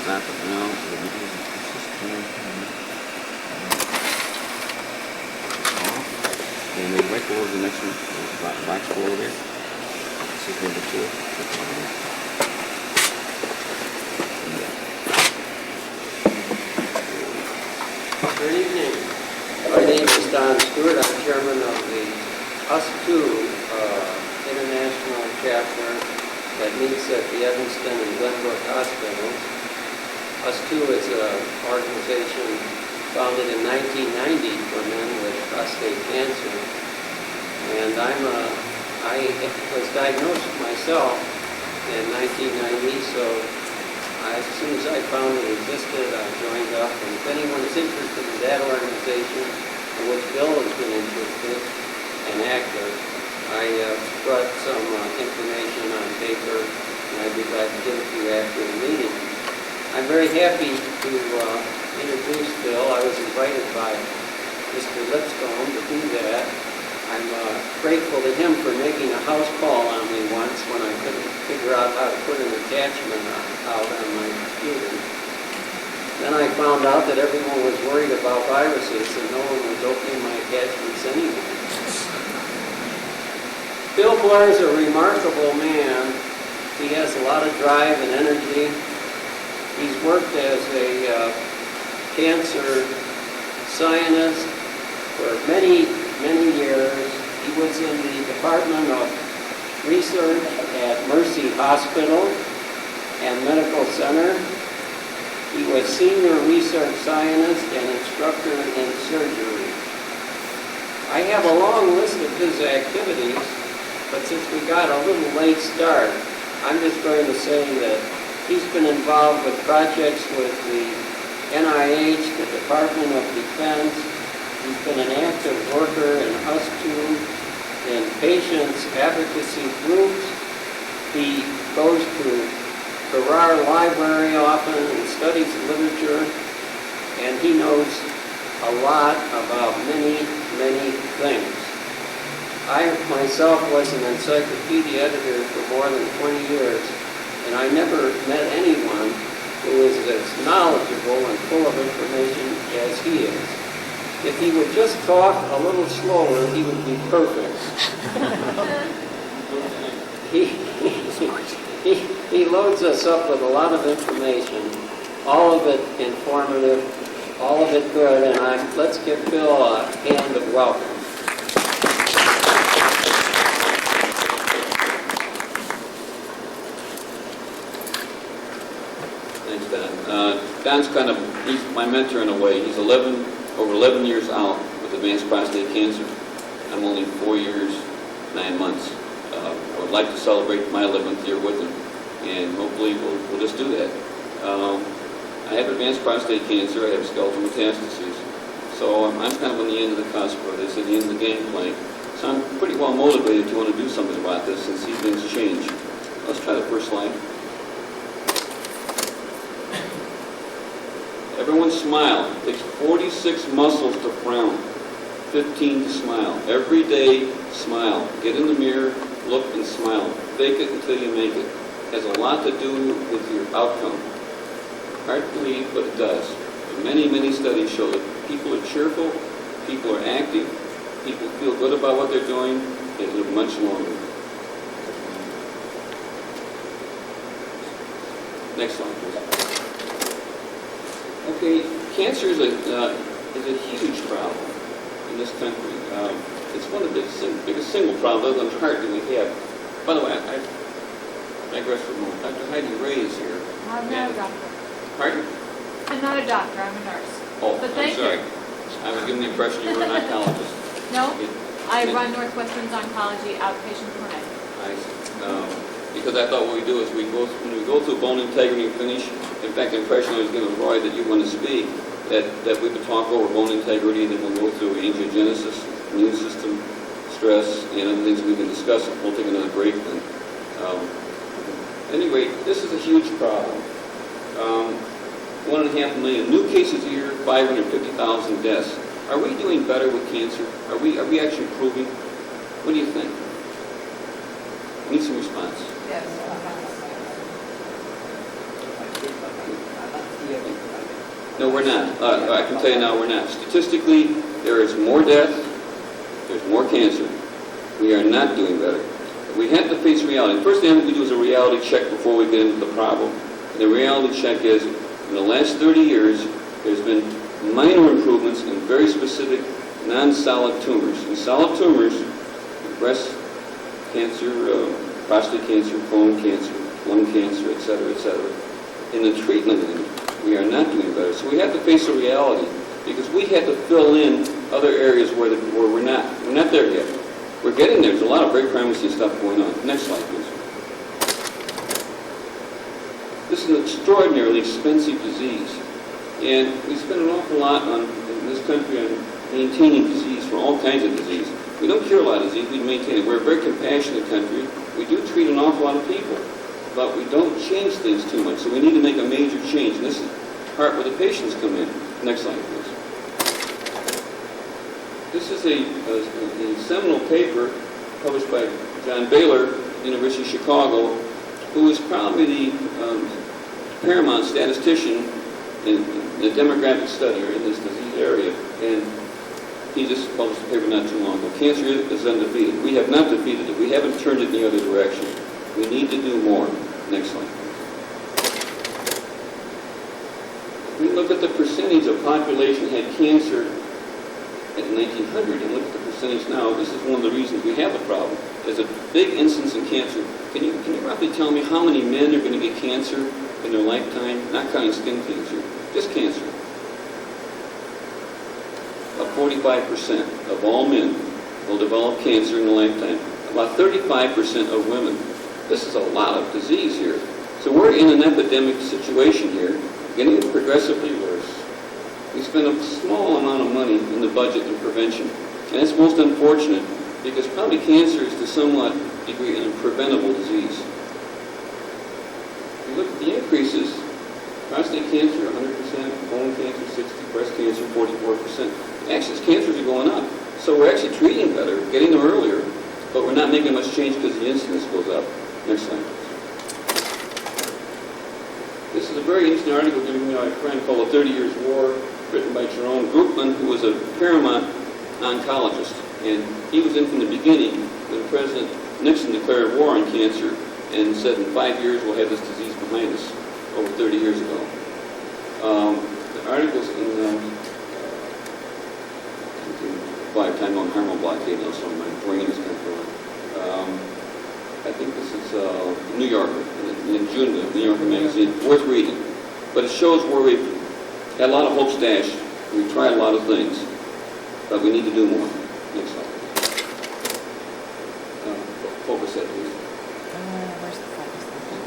back up now. And then right below the next one, box below there. This is number 2. Good evening. My name is Don Stewart. I'm chairman of the US2 International Chapter that meets at the Evanston and Glenbrook Hospitals. US2 is an organization founded in 1990 for men with prostate cancer. And I was diagnosed myself in 1990, so as soon as I found it existed, I joined up. And if anyone is interested in that organization, in which Bill has been interested and active, I brought some information on paper, and I'd be glad to give it to you after the meeting. I'm very happy to introduce Bill. I was invited by Mr. Lipscomb to do that. I'm grateful to him for making a house call on me once when I couldn't figure out how to put an attachment out on my computer. Then I found out that everyone was worried about viruses and no one was opening my attachments anyway. Bill Blair is a remarkable man. He has a lot of drive and energy. He's worked as a cancer scientist for many years. He was in the Department of Research at Mercy Hospital and Medical Center. He was senior research scientist and instructor in surgery. I have a long list of his activities, but since we got a little late start, I'm just going to say that he's been involved with projects with the NIH, the Department of Defense. He's been an active worker in US2, in patients' advocacy groups. He goes to Farrar Library often and studies literature, and he knows a lot about many things. I myself was an encyclopedia editor for more than 20 years, and I never met anyone who is as knowledgeable and full of information as he is. If he would just talk a little slower, he would be perfect. He loads us up with a lot of information, all of it informative, all of it good, and let's give Bill a hand of welcome. Thanks, Don. Don's he's my mentor in a way. He's over 11 years out with advanced prostate cancer. I'm only 4 years, 9 months. I would like to celebrate my 11th year with him, and hopefully we'll just do that. I have advanced prostate cancer. I have skeletal metastases. So I'm kind of on the end of the cusp, or this, at the end of the gangplank. So I'm pretty well motivated to want to do something about this and see things change. Let's try the first slide. Everyone smile. It takes 46 muscles to frown, 15 to smile. Every day, smile. Get in the mirror, look and smile. Fake it until you make it. It has a lot to do with your outcome. Hard to believe, but it does. Many studies show that people are cheerful, people are active, people feel good about what they're doing, they live much longer. Next slide, please. Okay, cancer is a huge problem in this country. It's one of the biggest single problems, other than heart, that we have. By the way, I digress for a moment. Dr. Heidi Ray is here. I'm not a doctor. Pardon? I'm not a doctor, I'm a nurse. Oh, But I'm thank sorry. you. I was given the impression you were an oncologist. No, I run Northwestern's oncology outpatient clinic. Because I thought what we do is when we go through bone integrity finish, in fact, the impression I was given, Roy, that you want to speak, that we would talk over bone integrity, and then we'll go through angiogenesis, immune system, stress, and other things we can discuss. We'll take another break then. Anyway, this is a huge problem. 1.5 million new cases a year, 550,000 deaths. Are we doing better with cancer? Are we actually improving? What do you think? I need some response. Yes. No, we're not. I can tell you now we're not. Statistically, there is more death, there's more cancer. We are not doing better. We have to face reality. First thing we do is a reality check before we get into the problem. And the reality check is, in the last 30 years, there's been minor improvements in very specific non-solid tumors. In solid tumors, breast cancer, prostate cancer, colon cancer, lung cancer, et cetera, et cetera. In the treatment end, we are not doing better. So we have to face a reality because we have to fill in other areas where we're not there yet. We're getting there. There's a lot of very promising stuff going on. Next slide, please. This is an extraordinarily expensive disease. And we spend an awful lot in this country on maintaining disease for all kinds of disease. We don't cure a lot of disease, we maintain it. We're a very compassionate country. We do treat an awful lot of people, but we don't change things too much. So we need to make a major change. And this is the part where the patients come in. Next slide, please. This is a seminal paper published by John Baylor, University of Chicago, who is probably the paramount statistician in the demographic study or in this disease area. And he just published a paper not too long ago. Cancer is undefeated. We have not defeated it. We haven't turned it in the other direction. We need to do more. Next slide. We look at the percentage of population had cancer at 1900 and look at the percentage now. This is one of the reasons we have a problem. There's a big incidence in cancer. Can you roughly tell me how many men are going to get cancer in their lifetime? Not counting skin cancer, just cancer. About 45% of all men will develop cancer in a lifetime. About 35% of women. This is a lot of disease here. So we're in an epidemic situation here, getting progressively worse. We spend a small amount of money in the budget in prevention. And it's most unfortunate because probably cancer is to somewhat degree an preventable disease. You look at the increases, prostate cancer 100%, colon cancer 60%, breast cancer 44%. Actually, cancers are going up. So we're actually treating better, getting them earlier, but we're not making much change because the incidence goes up. Next slide. This is a very interesting article given by a friend called The 30 Years' War, written by Jerome Groopman, who was a paramount oncologist. And he was in from the beginning when President Nixon declared war on cancer and said in 5 years we'll have this disease behind us, over 30 years ago. The articles in by time on hormone blockade, so my brain is kind of going. I think this is New Yorker, in June, the New Yorker magazine, worth reading. But it shows where we've had a lot of hopes dashed. We've tried a lot of things, but we need to do more. Next slide. Focus that, please. Where's the focus?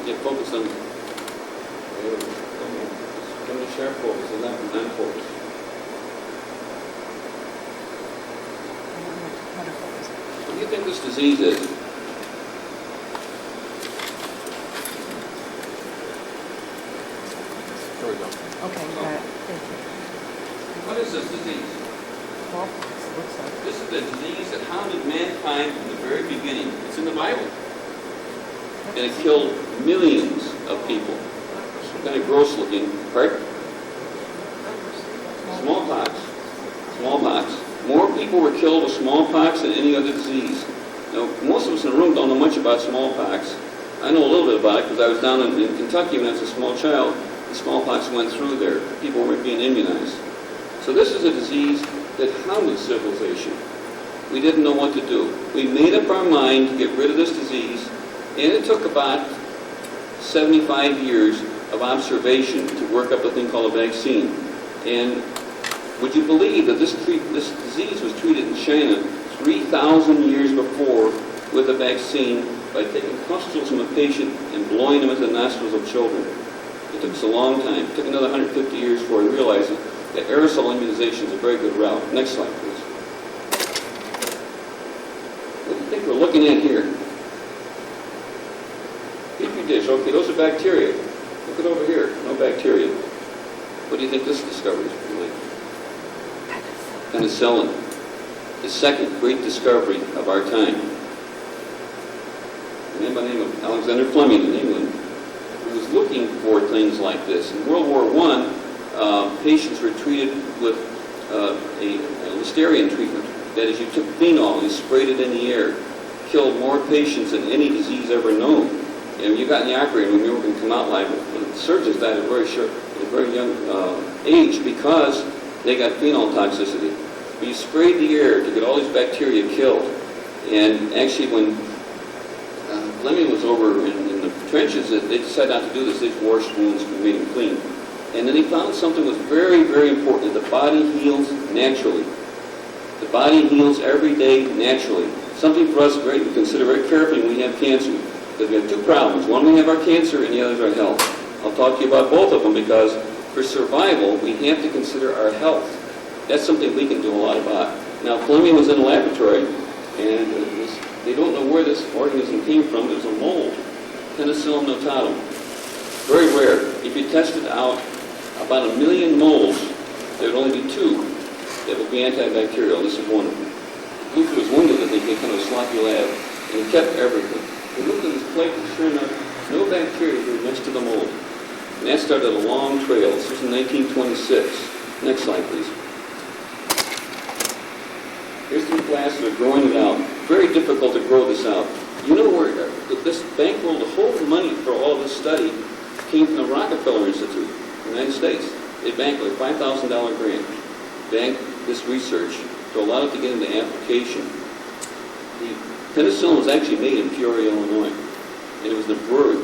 Yeah, focus on. Come to sharp focus and not non-focus. What do you think this disease is? Okay, you got it. Thank you. What is this disease? Smallpox, it looks like. This is the disease that hounded mankind from the very beginning. It's in the Bible. And it killed millions of people. Kind of gross looking. Pardon? Smallpox. Smallpox. More people were killed with smallpox than any other disease. Now, most of us in the room don't know much about smallpox. I know a little bit about it because I was down in Kentucky when I was a small child. The smallpox went through there. People weren't being immunized. So this is a disease that hounded civilization. We didn't know what to do. We made up our mind to get rid of this disease, and it took about 75 years of observation to work up a thing called a vaccine. And would you believe that this disease was treated in China 3,000 years before with a vaccine by taking pustules from a patient and blowing them into the nostrils of children? It took us a long time. It took another 150 years before we realized that aerosol immunization is a very good route. Next slide, please. What do you think we're looking at here? Petri dish. Okay, those are bacteria. Look at over here. No bacteria. What do you think this discovery is related to? Penicillin. The second great discovery of our time. A man by the name of Alexander Fleming in England, who was looking for things like this. In World War I, patients were treated with a Listerian treatment. That is, you took phenol and sprayed it in the air. Killed more patients than any disease ever known. And when you got in the operating room, you were going to come out live. The surgeons died at a very young age because they got phenol toxicity. But you sprayed the air to get all these bacteria killed. And actually, when Fleming was over in the trenches, they decided not to do this. They just washed wounds and made them clean. And then he found something was very, very important. The body heals naturally. The body heals every day naturally. Something for us to consider very carefully when we have cancer. Because we have two problems. One, we have our cancer, and the other is our health. I'll talk to you about both of them because for survival, we have to consider our health. That's something we can do a lot about. Now, Fleming was in a laboratory, and they don't know where this organism came from. It was a mold, Penicillium notatum. Very rare. If you tested out about 1 million molds, there would only be 2 that would be antibacterial. This is one of them. Luther was wounded, I think, in kind of a sloppy lab, and he kept everything. He looked at his plate, and sure enough, no bacteria were next to the mold. And that started a long trail. This was in 1926. Next slide, please. Here's the glass that are growing it out. Very difficult to grow this out. You know where this bankroll, the whole money for all this study came from the Rockefeller Institute, the United States. They banked a $5,000 grant. Banked this research to allow it to get into application. The penicillin was actually made in Peoria, Illinois, and it was in a brewery.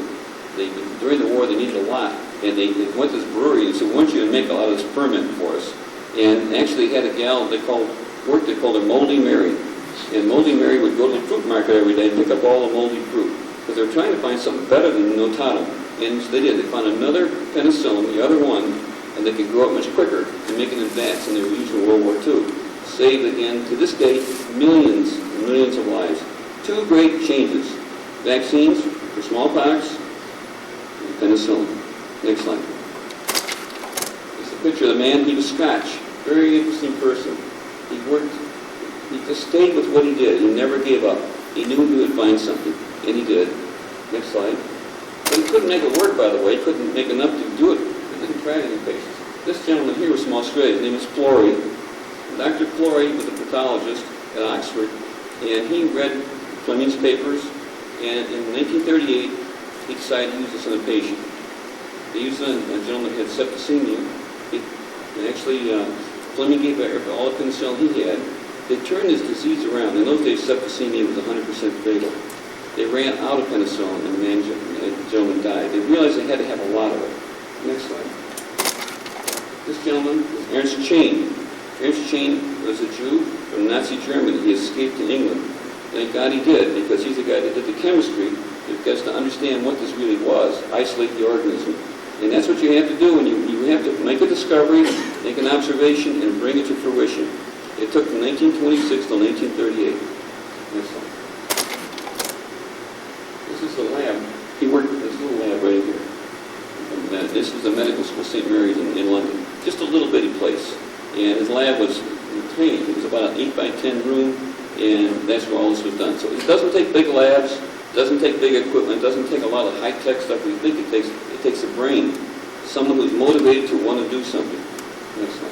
During the war, they needed a lot, and they went to this brewery and said, "We want you to make a lot of this ferment for us." And actually had a gal they called her Moldy Mary. And Moldy Mary would go to the fruit market every day and pick up all the moldy fruit. Because they were trying to find something better than notatum. And so they did. They found another penicillin, the other one, and they could grow it much quicker and make it in vats, and they were used in World War II. Saved, again, to this day, millions and millions of lives. 2 great changes. Vaccines for smallpox and penicillin. Next slide. It's a picture of the man. He was Scotch. Very interesting person. He just stayed with what he did. He never gave up. He knew he would find something, and he did. Next slide. But he couldn't make it work, by the way. He couldn't make enough to do it. He didn't try any patients. This gentleman here was from Australia. His name is Flory. Dr. Flory was a pathologist at Oxford, and he read Fleming's papers, and in 1938, he decided to use this on a patient. They used it on a gentleman who had septicemia. And actually, Fleming gave all the penicillin he had. They turned his disease around. In those days, septicemia was 100% fatal. They ran out of penicillin, and the gentleman died. They realized they had to have a lot of it. Next slide. This gentleman is Ernst Chain. Ernst Chain was a Jew from Nazi Germany. He escaped to England. Thank God he did, because he's the guy that did the chemistry. He gets to understand what this really was, isolate the organism. And that's what you have to do when you have to make a discovery, make an observation, and bring it to fruition. It took from 1926 till 1938. Next slide. This is the lab. He worked in this little lab right here. And this is the medical school, St. Mary's in London. Just a little bitty place. And his lab was tiny. It was about an 8 by 10 room, and that's where all this was done. So it doesn't take big labs, it doesn't take big equipment, it doesn't take a lot of high-tech stuff we think it takes. It takes a brain, someone who's motivated to want to do something. Next slide.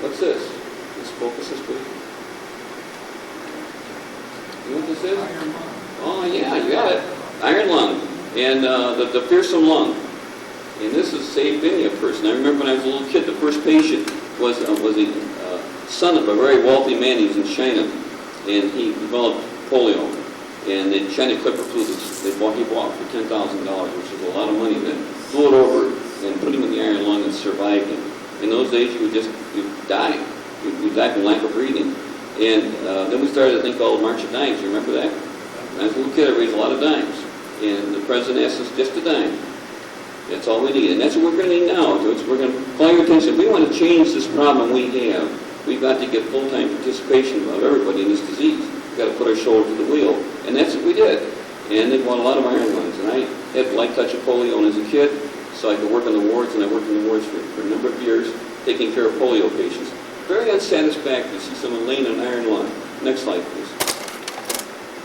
What's this? Let's focus this, please. You know what this is? Iron lung. Oh, yeah, you got it. Iron lung. And the fearsome lung. And this is saved many a person. I remember when I was a little kid, the first patient was a son of a very wealthy man. He was in China, and he developed polio. And the China Clipper flew this. He bought for $10,000, which was a lot of money then. Flew it over and put him in the iron lung and survived him. In those days, you'd die. You'd die from lack of breathing. And then we started a thing called March of Dimes. You remember that? When I was a little kid, I raised a lot of dimes. And the president asked us just a dime. That's all we need. And that's what we're going to need now. We're going to call your attention. If we want to change this problem we have, we've got to get full-time participation of everybody in this disease. We've got to put our shoulder to the wheel. And that's what we did. And they bought a lot of iron lungs. And I had the light touch of polio as a kid, so I could work on the wards, and I worked in the wards for a number of years, taking care of polio patients. Very unsatisfactory to see someone laying in an iron lung. Next slide, please.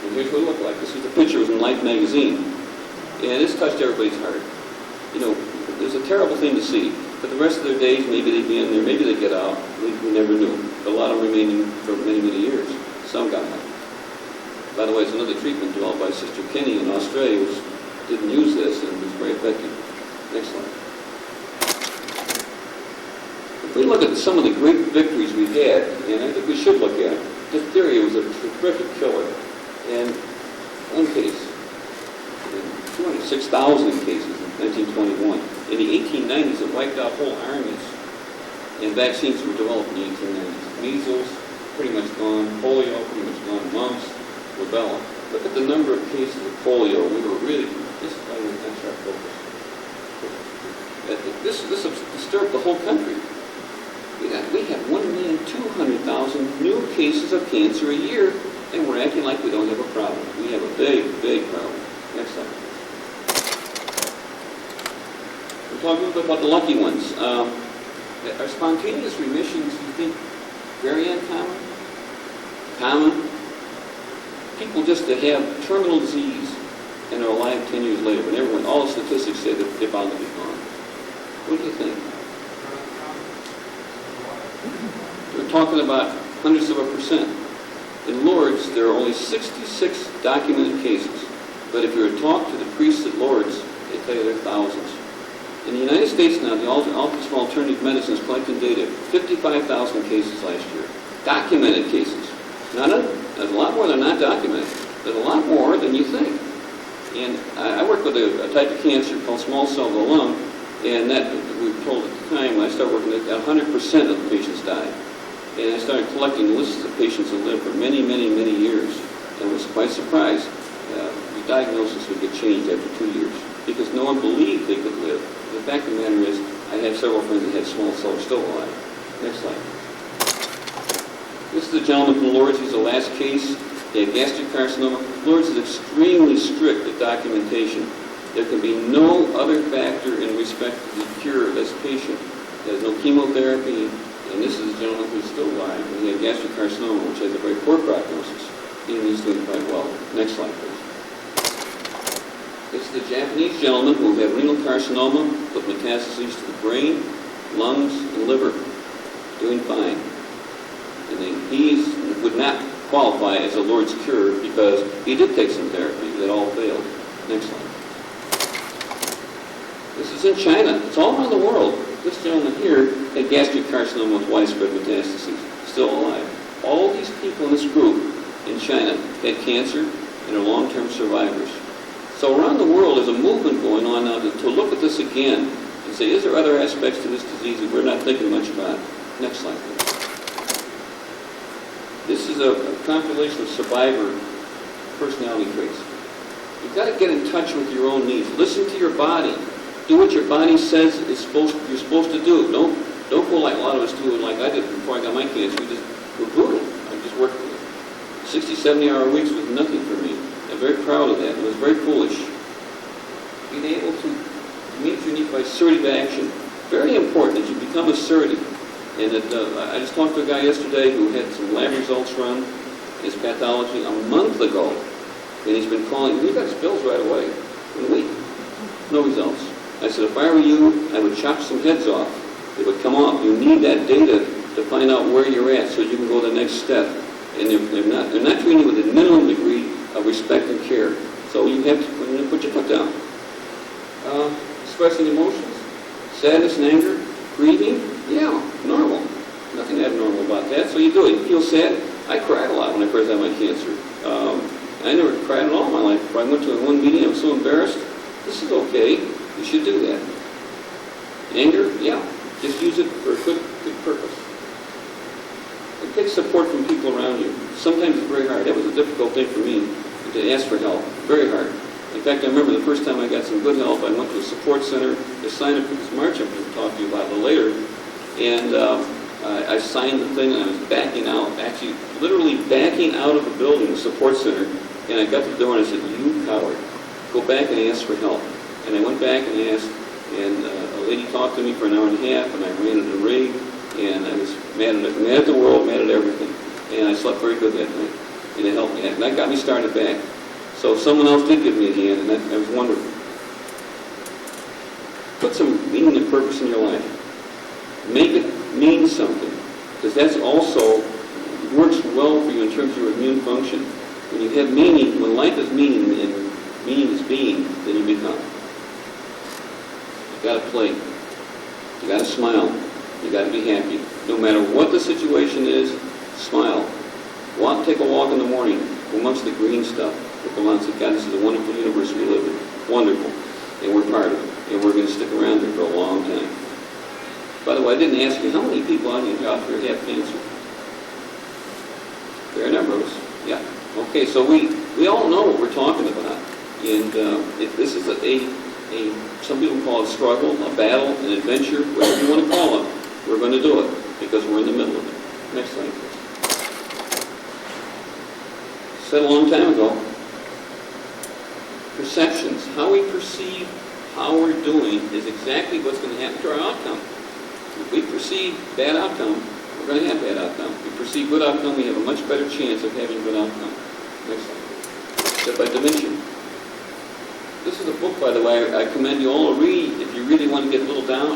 And here's what it looked like. This was the picture. It was in Life magazine. And this touched everybody's heart. You know, was a terrible thing to see. For the rest of their days, maybe they'd be in there, maybe they'd get out. We never knew. But a lot of them remained for many, many years. Some got out. By the way, it's another treatment developed by Sister Kinney in Australia, which didn't use this and was very effective. Next slide. If we look at some of the great victories we've had, and I think we should look at it, diphtheria was a terrific killer. And one case, 206,000 cases in 1921. In the 1890s, it wiped out whole armies, and vaccines were developed in the 1890s. Measles, pretty much gone. Polio, pretty much gone. Mumps, rubella. Look at the number of cases of polio. We were really, this is why we're not sharp focus. This disturbed the whole country. We have 1,200,000 new cases of cancer a year, and we're acting like we don't have a problem. We have a big, big problem. Next slide. We're talking a little bit about the lucky ones. Are spontaneous remissions, you think, very uncommon? Common? People just that have terminal disease and are alive 10 years later, when everyone, all the statistics say that they're bound to be gone. What do you think? We're talking about hundreds of a percent. In Lourdes, there are only 66 documented cases. But if you were to talk to the priests at Lourdes, they tell you there are thousands. In the United States now, the Office for Alternative Medicine is collecting data, 55,000 cases last year. Documented cases. There's a lot more than not documented. There's a lot more than you think. And I work with a type of cancer called small cell lung, and that, we were told at the time, when I started working, that 100% of the patients died. And I started collecting lists of patients that lived for many, many, many years, and was quite surprised. The diagnosis would get changed after 2 years, because no one believed they could live. The fact of the matter is, I have several friends that had small cell still alive. Next slide. This is the gentleman from Lourdes. He's the last case. He had gastric carcinoma. Lourdes is extremely strict at documentation. There can be no other factor in respect to the cure of this patient. There's no chemotherapy, and this is a gentleman who's still alive, and he had gastric carcinoma, which has a very poor prognosis. And he's doing quite well. Next slide, please. This is the Japanese gentleman who had renal carcinoma with metastases to the brain, lungs, and liver. Doing fine. And he would not qualify as a Lourdes cure because he did take some therapy that all failed. Next slide. This is in China. It's all around the world. This gentleman here had gastric carcinoma with widespread metastases, still alive. All these people in this group in China had cancer and are long-term survivors. So around the world, there's a movement going on now to look at this again and say, is there other aspects to this disease that we're not thinking much about? Next slide, please. This is a compilation of survivor personality traits. You've got to get in touch with your own needs. Listen to your body. Do what your body says you're supposed to do. Don't go like a lot of us do, like I did before I got my cancer. We're brutal. I just worked 60, 70-hour weeks was nothing for me. I'm very proud of that. It was very foolish. Being able to meet your needs by assertive action. Very important that you become assertive. And that I just talked to a guy yesterday who had some lab results run, his pathology, a month ago. And he's been calling. He got his bills right away. In a week. No results. I said, if I were you, I would chop some heads off. It would come off. You need that data to find out where you're at so you can go the next step. And they're not treating you with a minimum degree of respect and care. So you have to put your foot down. Expressing emotions, sadness and anger, grieving, yeah, normal. Nothing abnormal about that. So you do it. You feel sad. I cried a lot when I first had my cancer. I never cried at all in my life. If I went to one meeting, I was so embarrassed. This is okay. You should do that. Anger, yeah. Just use it for a good purpose. It takes support from people around you. Sometimes it's very hard. That was a difficult thing for me to ask for help. Very hard. In fact, I remember the first time I got some good help, I went to a support center to sign up for this march I'm going to talk to you about a little later. And I signed the thing and I was backing out, actually literally backing out of the building, the support center. And I got to the door and I said, you coward, go back and ask for help. And I went back and asked, and a lady talked to me for an hour and a half, and I ran at the rig, and I was mad at the world, mad at everything. And I slept very good that night, and it helped me. And that got me started back. So someone else did give me a hand, and that was wonderful. We purpose in your life. Make it mean something, because that's also works well for you in terms of your immune function. When you have meaning, when life is meaning and meaning is being, then you become. You got to play. You got to smile. You got to be happy. No matter what the situation is, smile. Walk, take a walk in the morning amongst the green stuff. Look around and say, God, this is a wonderful universe we live in. Wonderful. And we're part of it. And we're going to stick around there for a long time. By the way, I didn't ask you, how many people out here have cancer? There are a number of us. Yeah. Okay, so we all know what we're talking about. And if this is some people call it a struggle, a battle, an adventure, whatever you want to call it, we're going to do it because we're in the middle of it. Next slide, please. Said a long time ago, perceptions, how we perceive how we're doing is exactly what's going to happen to our outcome. If we perceive bad outcome, we're going to have bad outcome. If we perceive good outcome, we have a much better chance of having good outcome. Next slide. Step by dimension. This is a book, by the way, I commend you all to read. If you really want to get a little down,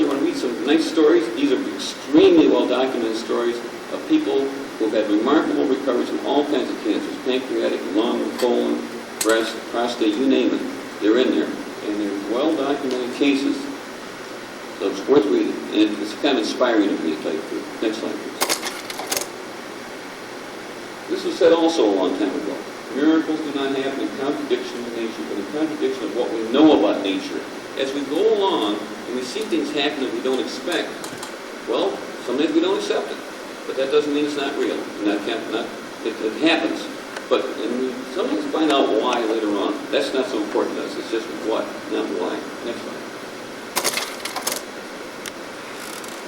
you want to read some nice stories. These are extremely well-documented stories of people who've had remarkable recoveries from all kinds of cancers, pancreatic, lung, colon, breast, prostate, you name it. They're in there. And they're well-documented cases. So it's worth reading. And it's kind of inspiring to read, tell you the truth. Next slide, please. This was said also a long time ago. Miracles do not happen in contradiction to nature, but in contradiction of what we know about nature. As we go along and we see things happen that we don't expect, well, sometimes we don't accept it. But that doesn't mean it's not real. It happens. But and we sometimes find out why later on. That's not so important to us. It's just what, not why. Next slide.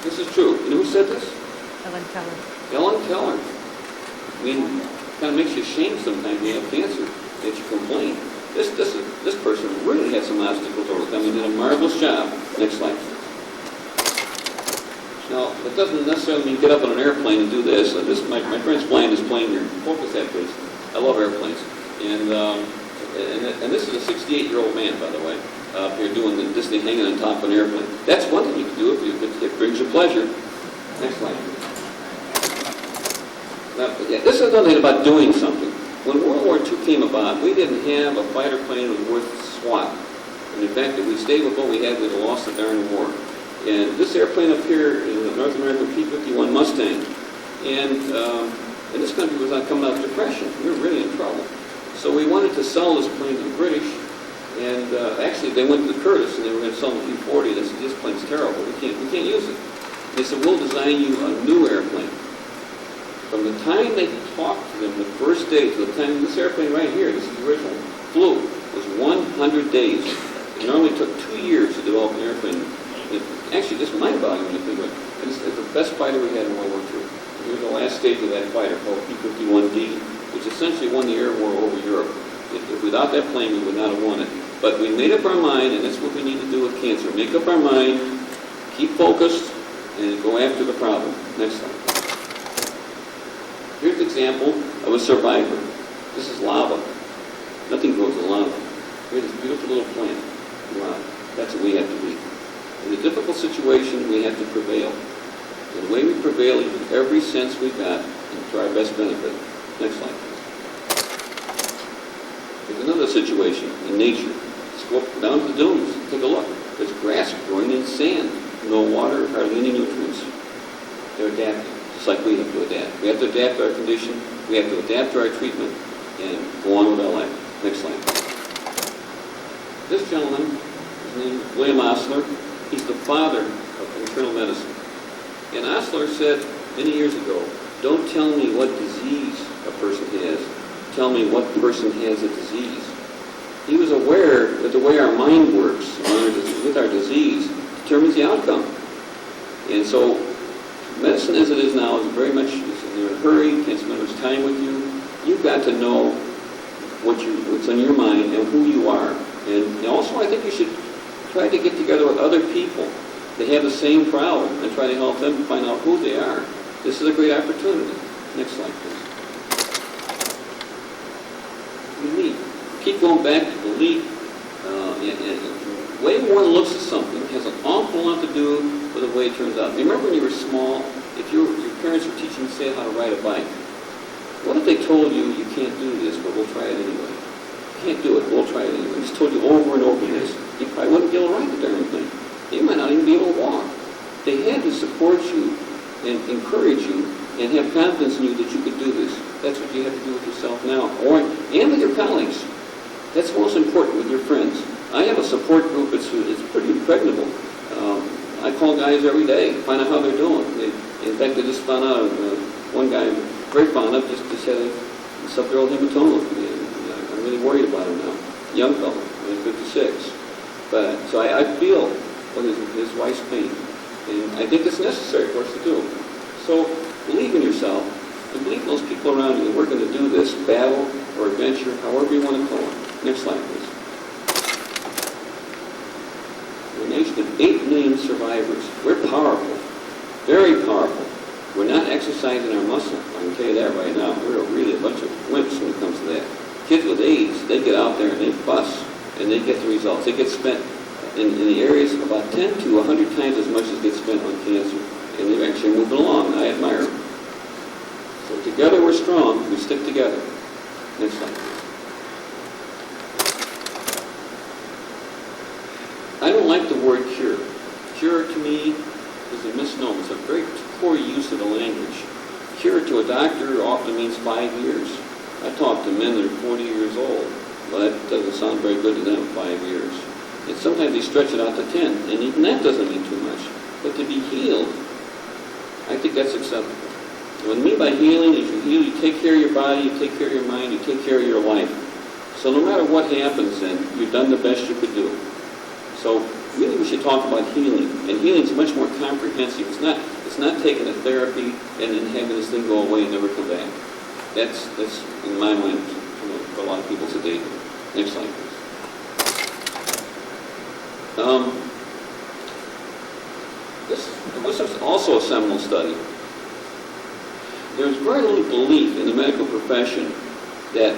This is true. You know who said this? Ellen Keller. Ellen Keller. I mean, it kind of makes you ashamed sometimes when you have cancer that you complain. This person really had some obstacles to overcome. He did a marvelous job. Next slide. Now, it doesn't necessarily mean get up on an airplane and do this. My friend's flying this plane here. Focus that, please. I love airplanes. And this is a 68-year-old man, by the way, up here doing this thing hanging on top of an airplane. That's one thing you can do if it brings you pleasure. Next slide. Now, yeah, this is another thing about doing something. When World War II came about, we didn't have a fighter plane that was worth swat. And in fact, if we stayed with what we had, we'd have lost the darn war. And this airplane up here is a North American P-51 Mustang. And this country was coming out of depression. We were really in trouble. So we wanted to sell this plane to the British. And actually, they went to the Curtis, and they were going to sell them a P-40. They said, this plane's terrible. We can't use it. They said, we'll design you a new airplane. From the time they talked to them the first day to the time this airplane right here, this is the original, flew, was 100 days. It normally took 2 years to develop an airplane. Actually, just mind-boggling when you think of it. It's the best fighter we had in World War II. Here's the last stage of that fighter called P-51D, which essentially won the air war over Europe. If without that plane, we would not have won it. But we made up our mind, and that's what we need to do with cancer. Make up our mind, keep focused, and go after the problem. Next slide. Here's an example of a survivor. This is lava. Nothing grows in lava. Here's this beautiful little plant. Wow. That's what we have to be. In a difficult situation, we have to prevail. And the way we prevail is with every sense we've got and to our best benefit. Next slide, please. There's another situation in nature. Let's go down to the dunes. Take a look. There's grass growing in sand. No water, hardly any nutrients. They're adapting, just like we have to adapt. We have to adapt to our condition. We have to adapt to our treatment and go on with our life. Next slide. This gentleman, his name is William Osler. He's the father of internal medicine. And Osler said many years ago, don't tell me what disease a person has. Tell me what person has a disease. He was aware that the way our mind works with our disease determines the outcome. And so medicine as it is now is very much in a hurry, can't spend much time with you. You've got to know what's on your mind and who you are. And also I think you should try to get together with other people that have the same problem and try to help them find out who they are. This is a great opportunity. Next slide, please. Belief. Keep going back to belief. way one looks at something has an awful lot to do with the way it turns out. Remember when you were small, if your parents were teaching you, say, how to ride a bike? What if they told you, you can't do this, but we'll try it anyway? You can't do it, we'll try it anyway. Just told you over and over this. You probably wouldn't be able to ride the darn thing. You might not even be able to walk. They had to support you and encourage you and have confidence in you that you could do this. That's what you have to do with yourself now, and with your colleagues. That's most important, with your friends. I have a support group. It's pretty impregnable. I call guys every day, find out how they're doing. In fact, I just found out one guy I'm very fond of just had a subdural hematoma. I'm really worried about him now. Young fellow, 56. But so I feel what his wife's pain, and I think it's necessary for us to do. So believe in yourself, and believe those people around you that we're going to do this battle or adventure, however you want to call it. Next slide, please. We're a nation of 8 million survivors. We're powerful, very powerful. We're not exercising our muscle. I can tell you that right now. We're really a bunch of wimps when it comes to that. Kids with AIDS, they get out there and they bust, and they get the results. They get spent in the areas about 10 to 100 times as much as gets spent on cancer. And they're actually moving along, and I admire them. So together we're strong. We stick together. Next slide. I don't like the word cure. Cure to me is a misnomer. It's a very poor use of the language. Cure to a doctor often means 5 years. I talk to men that are 40 years old. Well, that doesn't sound very good to them, 5 years. And sometimes they stretch it out to 10, and even that doesn't mean too much. But to be healed, I think that's acceptable. What I mean by healing is you heal, you take care of your body, you take care of your mind, you take care of your life. So no matter what happens then, you've done the best you could do. So really we should talk about healing. And healing is much more comprehensive. It's not taking a therapy and then having this thing go away and never come back. That's in my mind, for a lot of people today. Next slide, please. This is also a seminal study. There's very little belief in the medical profession that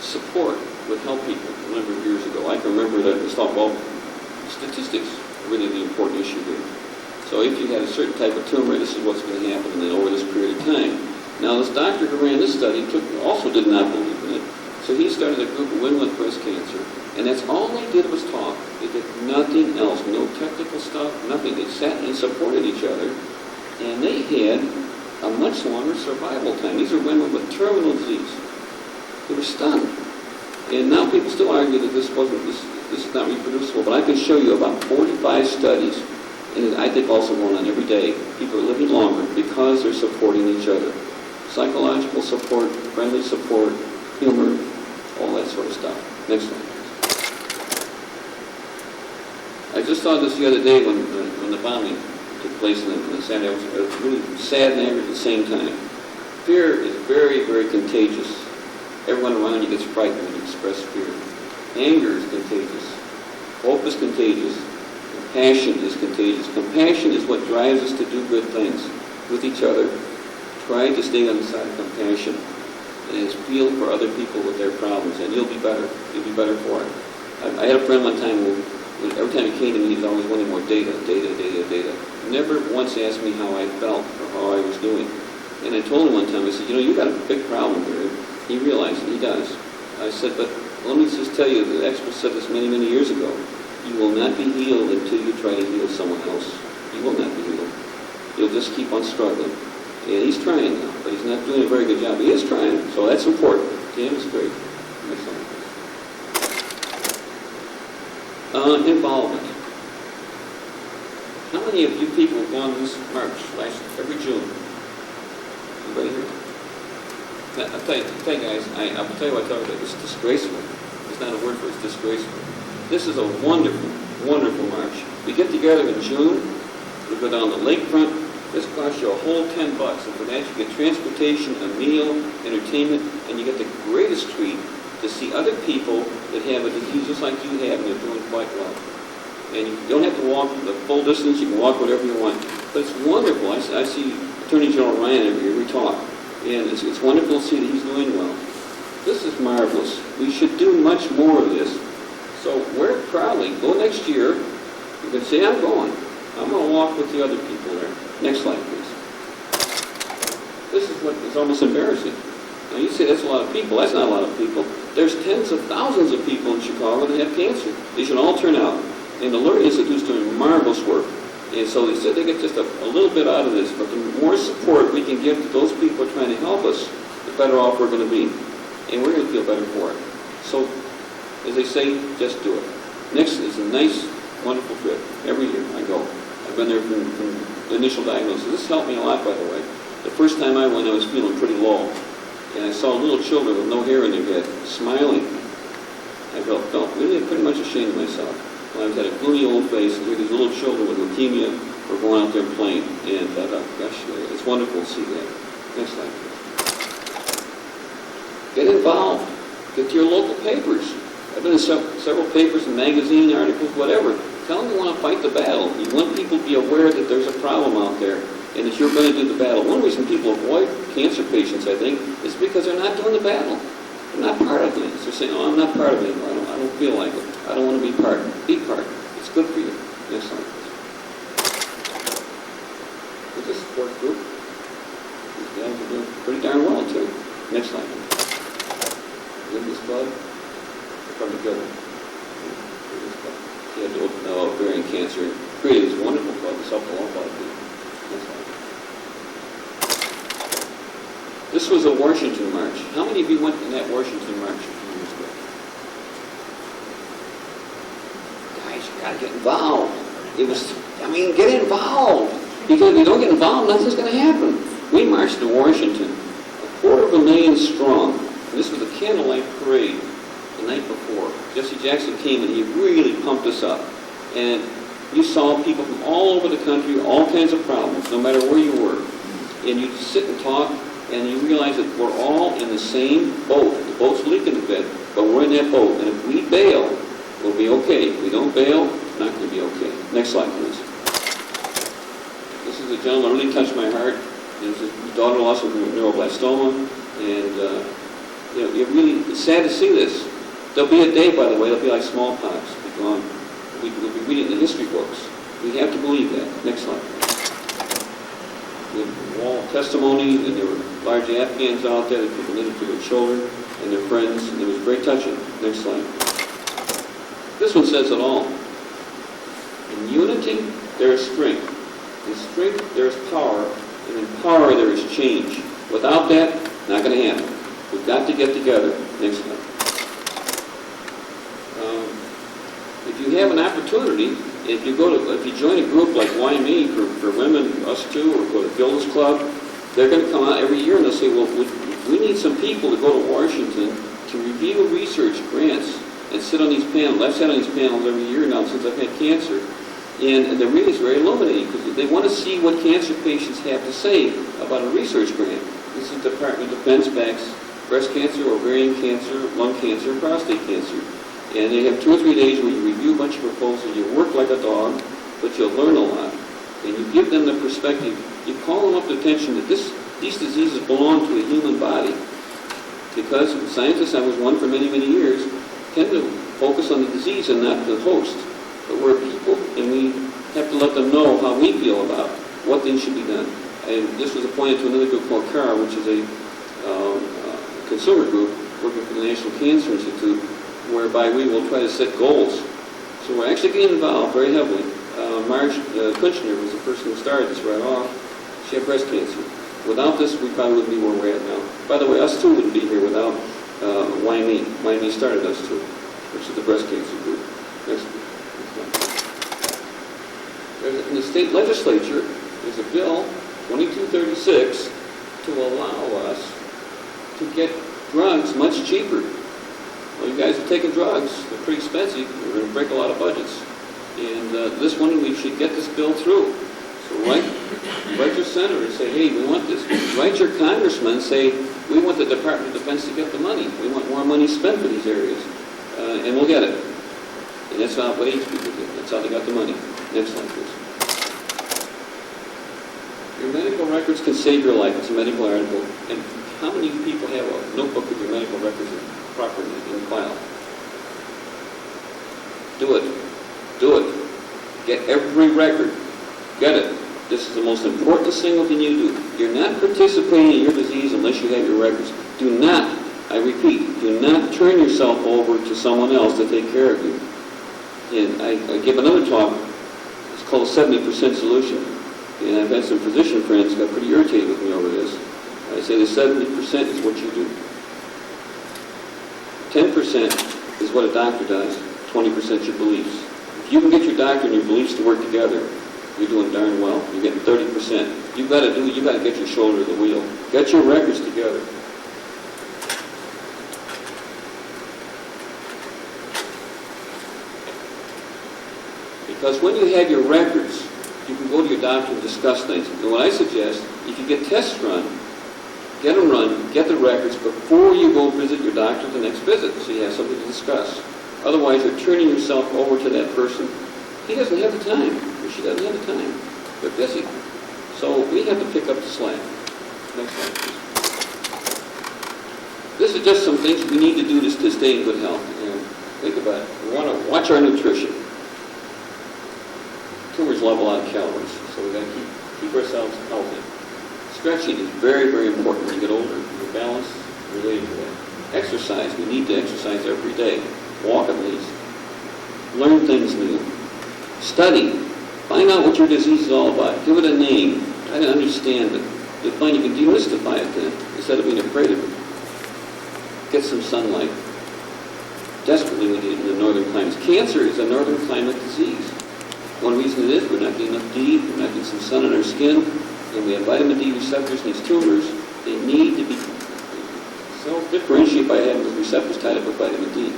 support would help people a number of years ago. I can remember that it's thought, well, statistics are really the important issue here. So if you had a certain type of tumor, this is what's going to happen, and then over this period of time. Now, this doctor who ran this study also did not believe in it. So he started a group of women with breast cancer, and that's all they did was talk. They did nothing else, no technical stuff, nothing. They sat and supported each other, and they had a much longer survival time. These are women with terminal disease. They were stunned. And now people still argue that this is not reproducible, but I can show you about 45 studies, and I think also going on every day. People are living longer because they're supporting each other. Psychological support, friendly support, humor, all that sort of stuff. Next one. I just saw this the other day when the bombing took place in the Saturday. I was really sad and angry at the same time. Fear is very, very contagious. Everyone around you gets frightened when you express fear. Anger is contagious. Hope is contagious. Compassion is contagious. Compassion is what drives us to do good things with each other. Try to stay on the side of compassion and feel for other people with their problems, and you'll be better. You'll be better for it. I had a friend one time who, every time he came to me, he was always wanting more data. Never once asked me how I felt or how I was doing. And I told him one time, I said, you got a big problem here. He realized it. He does. I said, but let me just tell you, the experts said this many, many years ago. You will not be healed until you try to heal someone else. You will not be healed. You'll just keep on struggling. And he's trying now, but he's not doing a very good job. He is trying, so that's important. To him, it's great. Next slide. Involvement. How many of you people have gone this march every June? Anybody here? I'll tell you guys, I'll tell you what I tell you, it's disgraceful. There's not a word for it, it's disgraceful. This is a wonderful, wonderful march. We get together in June, we go down the lakefront. This costs you a whole $10, and for that you get transportation, a meal, entertainment, and you get the greatest treat to see other people that have a disease just like you have, and they're doing quite well. And you don't have to walk the full distance, you can walk whatever you want. But it's wonderful. I see Attorney General Ryan every year, we talk, and it's wonderful to see that he's doing well. This is marvelous. We should do much more of this So we're proudly, go next year, you can say, I'm going to walk with the other people there. Next slide, please. This is what is almost embarrassing. Now you say that's a lot of people. That's not a lot of people. There's tens of thousands of people in Chicago that have cancer. They should all turn out. And the Learning Institute is doing marvelous work. And so they said they get just a little bit out of this, but the more support we can give to those people trying to help us, the better off we're going to be. And we're going to feel better for it. So, as they say, just do it. Next is a nice, wonderful trip. Every year I go. I've been there from the initial diagnosis. This helped me a lot, by the way. The first time I went, I was feeling pretty low. And I saw little children with no hair in their head, smiling. I felt really pretty much ashamed of myself. When I was at a gloomy old face, and here these little children with leukemia were going out there and playing. And I thought, gosh, it's wonderful to see that. Next slide, please. Get involved. Get to your local papers. I've been in several papers and magazine articles, whatever. Tell them you want to fight the battle. You want people to be aware that there's a problem out there and that you're going to do the battle. One reason people avoid cancer patients, I think, is because they're not doing the battle. They're not part of things. They're saying, oh, I'm not part of it anymore. I don't feel like it. I don't want to be part. Be part. It's good for you. Next slide, please. It's a support group. These guys are doing pretty darn well, too. Next slide, please. In this club, they're from together. He had ovarian cancer. Created this wonderful club. It's helped a lot of people. Next slide. This was a Washington March. How many of you went in that Washington March a few years ago? Guys, you got to get involved. Get involved. Because if you don't get involved, nothing's going to happen. We marched to Washington, 250,000 strong. And this was a candlelight parade the night before. Jesse Jackson came and he really pumped us up. And you saw people from all over the country, all kinds of problems, no matter where you were. And you sit and talk, and you realize that we're all in the same boat. The boat's leaking a bit, but we're in that boat. And if we bail, we'll be okay. If we don't bail, it's not going to be okay. Next slide, please. This is a gentleman that really touched my heart. His daughter lost from neuroblastoma, and it's sad to see this. There'll be a day, by the way, it'll be like smallpox. We'll be reading the history books. We have to believe that. Next slide. With wall testimony, and there were large Afghans out there that people knitted for their children and their friends, and it was very touching. Next slide. This one says it all. In unity, there is strength. In strength, there is power. And in power, there is change. Without that, not going to happen. We've got to get together. Next slide. If you have an opportunity, if you join a group like YME for women, us too, or go to Gilda's Club, they're going to come out every year and they'll say, well, we need some people to go to Washington to review research grants and sit on these panels. I've sat on these panels every year now since I've had cancer. And the reading is very illuminating because they want to see what cancer patients have to say about a research grant. This is the Department of Defense backs breast cancer, ovarian cancer, lung cancer, prostate cancer. And they have 2 or 3 days where you review a bunch of proposals, you work like a dog, but you'll learn a lot. And you give them the perspective, you call them up to attention that these diseases belong to a human body. Because scientists, I was one for many, many years, tend to focus on the disease and not the host. But we're people, and we have to let them know how we feel about what things should be done. And this was appointed to another group called CAR, which is a consumer group working for the National Cancer Institute, whereby we will try to set goals. So we're actually getting involved very heavily. Marge Kunchner was the person who started this right off. She had breast cancer. Without this, we probably wouldn't be where we're at now. By the way, us too wouldn't be here without YME. YME started us too, which is the breast cancer group. Next. In the state legislature, there's a bill, 2236, to allow us to get drugs much cheaper. Well, you guys are taking drugs. They're pretty expensive. We're going to break a lot of budgets. And this one, we should get this bill through. So write your senator and say, hey, we want this. Write your congressman and say, we want the Department of Defense to get the money. We want more money spent for these areas. And we'll get it. And that's not what AIDS people did. That's how they got the money. Next slide, please. Your medical records can save your life. It's a medical article. And how many people have a notebook with your medical records properly in the file? Do it. Do it. Get every record. Get it. This is the most important single thing you do. You're not participating in your disease unless you have your records. Do not, I repeat, do not turn yourself over to someone else to take care of you. And I give another talk. It's called a 70% solution. And I've had some physician friends got pretty irritated with me over this. I say the 70% is what you do. 10% is what a doctor does. 20% your beliefs. If you can get your doctor and your beliefs to work together, you're doing darn well. You're getting 30%. You got to get your shoulder to the wheel. Get your records together. Because when you have your records, you can go to your doctor and discuss things. And what I suggest, if you get tests run, get them run, get the records before you go visit your doctor the next visit, so you have something to discuss. Otherwise, you're turning yourself over to that person. He doesn't have the time, or she doesn't have the time. They're busy. So we have to pick up the slack. Next slide, please. This is just some things we need to do to stay in good health. And think about it. We want to watch our nutrition. Tumors love a lot of calories, so we've got to keep ourselves healthy. Stretching is very, very important when you get older. Your balance is related to that. Exercise. We need to exercise every day. Walk at least. Learn things new. Study. Find out what your disease is all about. Give it a name. Try to understand it. You'll find you can demystify it then, instead of being afraid of it. Get some sunlight. Desperately we need it in the northern climates. Cancer is a northern climate disease. One reason it is we're not getting enough D, we're not getting some sun in our skin, and we have vitamin D receptors in these tumors. They need to be self-differentiated by having those receptors tied up with vitamin D.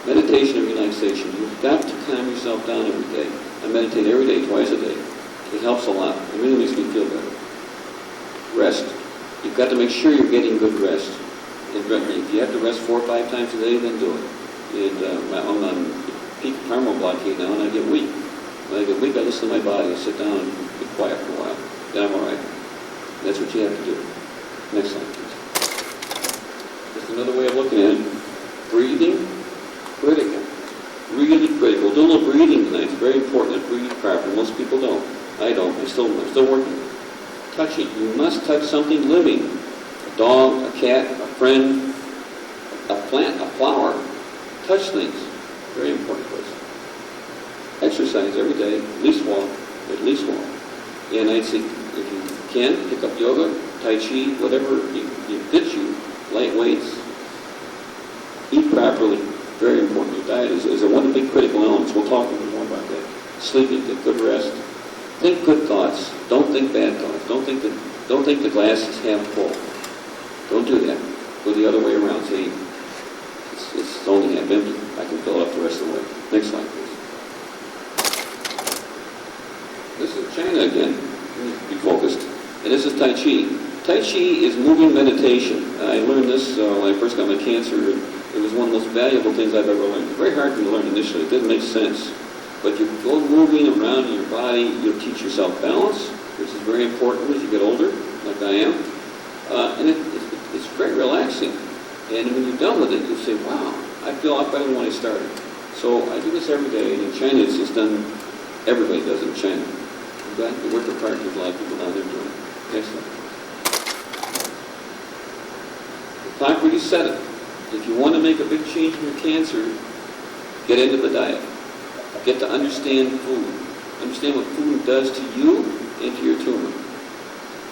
Meditation and relaxation. You've got to calm yourself down every day. I meditate every day, twice a day. It helps a lot. It really makes me feel better. Rest. You've got to make sure you're getting good rest. And if you have to rest 4 or 5 times a day, then do it. And I'm on peak terminal blockade now, and I get weak. When I get weak, I listen to my body. I sit down and be quiet for a while. Then I'm all right. That's what you have to do. Next slide, please. Just another way of looking at it. Breathing. Critical. Really critical. Do a little breathing tonight. It's very important to breathe properly. Most people don't. I don't. I'm still working. Touching. You must touch something living. A dog, a cat, a friend, a plant, a flower. Touch things. Very important place. Exercise every day. At least walk. At least walk. And I'd say, if you can, pick up yoga, tai chi, whatever fits you. Light weights. Eat properly. Very important. Your diet is one of the big critical elements. We'll talk a little more about that. Sleeping, get good rest. Think good thoughts. Don't think bad thoughts. Don't think the glass is half full. Don't do that. Go the other way around. Say, it's only half empty. I can fill it up the rest of the way. Next slide, please. This is China again. Be focused. And this is Tai Chi. Tai Chi is moving meditation. I learned this when I first got my cancer. It was one of the most valuable things I've ever learned. Very hard for me to learn initially. It didn't make sense. But you go moving around in your body, you'll teach yourself balance, which is very important as you get older, like I am. And it's very relaxing. And when you're done with it, you'll say, wow, I feel a lot better than when I started. So I do this every day. And in China, it's just done, everybody does it in China. In fact, the Wicker Park, there's a lot of people down there doing it. Next one. The clock where you set it. If you want to make a big change in your cancer, get into the diet. Get to understand food. Understand what food does to you and to your tumor.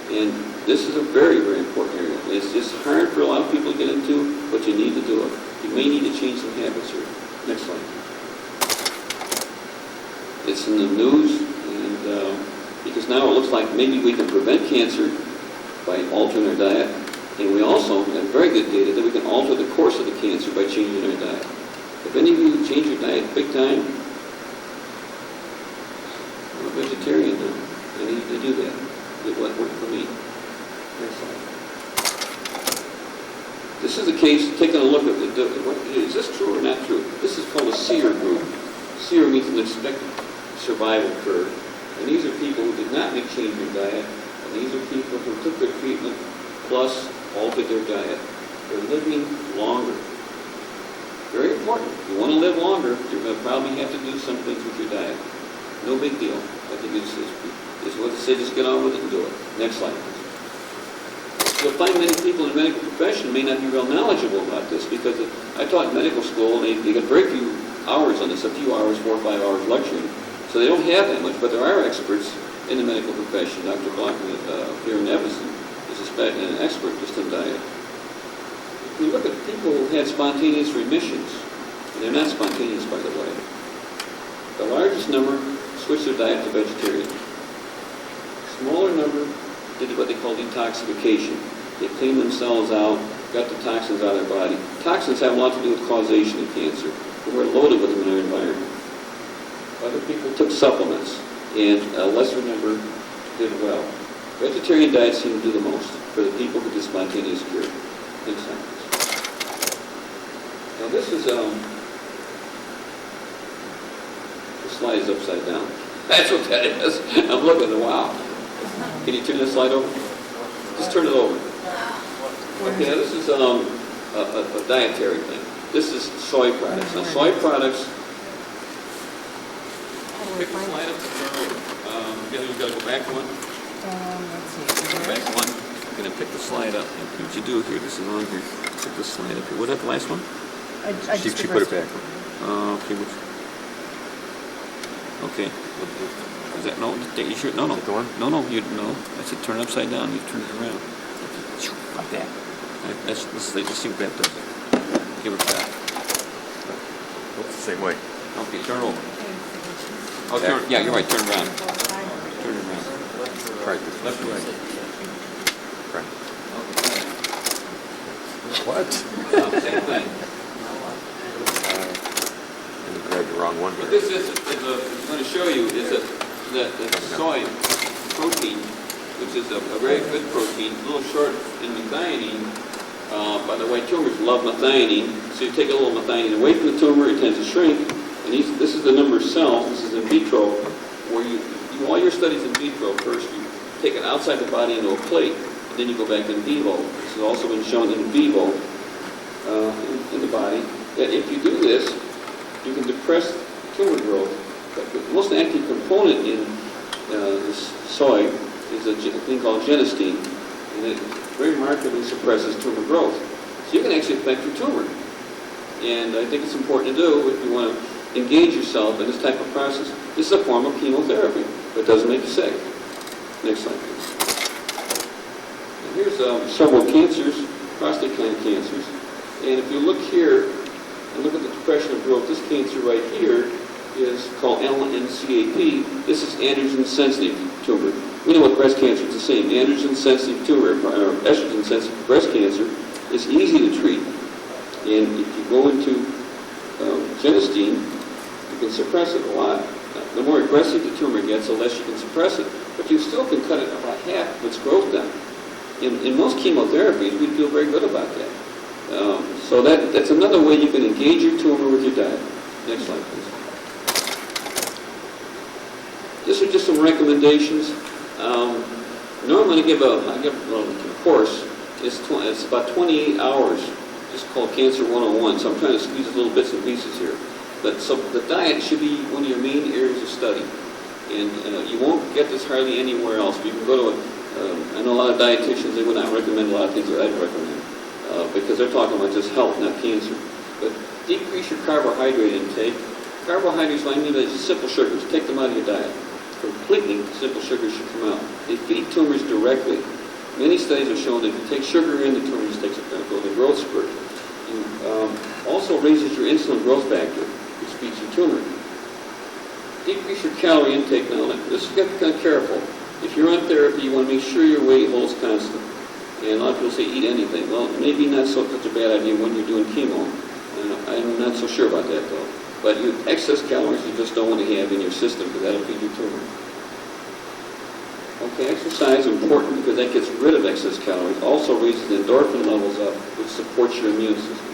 And this is a very, very important area. It's just hard for a lot of people to get into, but you need to do it. You may need to change some habits here. Next slide. It's in the news, and because now it looks like maybe we can prevent cancer by altering our diet. And we also have very good data that we can alter the course of the cancer by changing our diet. If any of you change your diet big time, I'm a vegetarian now. I need to do that. It won't work for me. Next slide. This is a case, taking a look at is this true or not true? This is called a SEER group. SEER means an expected survival curve. And these are people who did not make change in diet. And these are people who took their treatment plus altered their diet. They're living longer. Very important. If you want to live longer, you're going to probably have to do some things with your diet. No big deal. I think it's what to say, just get on with it and do it. Next slide, please. You'll find many people in the medical profession may not be real knowledgeable about this because I taught in medical school and they get very few hours on this, a few hours, 4 or 5 hours lecturing. So they don't have that much, but there are experts in the medical profession. Dr. Blockman here in Evanston is an expert just on diet. If we look at people who had spontaneous remissions, and they're not spontaneous, by the way, the largest number switched their diet to vegetarian. Smaller number did what they call detoxification. They cleaned themselves out, got the toxins out of their body. Toxins have a lot to do with causation of cancer. We're loaded with them in our environment. Other people took supplements, and a lesser number did well. Vegetarian diets seem to do the most for the people who did spontaneous cure. Next slide, please. Now this is, the slide is upside down. That's what that is. I'm looking, wow. Can you turn this slide over? Just turn it over. Okay, now this is a dietary thing. This is soy products. Now soy products, pick the slide up and turn over. You've got to go back one. Let's see. Go back one. I'm going to pick the slide up. And what you do here, this is on here. Pick the slide up here. Was that the last one? I just She put it back. Okay. Okay. Is that, no, you sure? No, no. Is it the one? No, no, no. I said turn it upside down. You turn it around. Like that. Let's see what that does. Give it back. Looks the same way. Okay, turn over. Oh, turn, yeah, you're right. Turn around. Turn it around. Right. Left or right? Right. Okay. What? Same thing. You grabbed the wrong one What here. this is I'm going to show you is that soy protein, which is a very good protein, a little short in methionine. By the way, tumors love methionine, so you take a little methionine away from the tumor, it tends to shrink. And this is the number of cells. This is in vitro, where you do all your studies in vitro. First, you take it outside the body into a plate, and then you go back in vivo. This has also been shown in vivo in the body that if you do this, you can depress tumor growth. But the most active component in this soy is a thing called genistein, and it very markedly suppresses tumor growth. So you can actually affect your tumor. And I think it's important to do if you want to engage yourself in this type of process. This is a form of chemotherapy, but it doesn't make you sick. Next slide, please. And here's several cancers, prostate kind of cancers. And if you look here and look at the depression of growth, this cancer right here is called LNCAP. This is androgen-sensitive tumor. We know with breast cancer it's the same. Androgen-sensitive tumor, or estrogen-sensitive breast cancer, is easy to treat. And if you go into genistein, you can suppress it a lot. The more aggressive the tumor gets, the less you can suppress it. But you still can cut it about half of its growth down. In most chemotherapies, we feel very good about that. So that's another way you can engage your tumor with your diet. Next slide, please. These are just some recommendations. Normally I give a course. It's about 28 hours. It's called Cancer 101, so I'm trying to squeeze little bits and pieces here. But so the diet should be one of your main areas of study. And you won't get this hardly anywhere else. You can go to I know a lot of dietitians, they would not recommend a lot of things that I'd recommend because they're talking about just health, not cancer. But decrease your carbohydrate intake. Carbohydrates, what I mean by simple sugars, take them out of your diet. Completely simple sugars should come out. They feed tumors directly. Many studies have shown that if you take sugar in, the tumor just takes a growth spurt. It also raises your insulin growth factor, which feeds your tumor. Decrease your calorie intake now. This is kind of careful. If you're on therapy, you want to make sure your weight holds constant. And a lot of people say eat anything. Well, maybe not such a bad idea when you're doing chemo. I'm not so sure about that though. But excess calories you just don't want to have in your system because that'll feed your tumor. Okay, exercise is important because that gets rid of excess calories. Also raises endorphin levels up, which supports your immune system.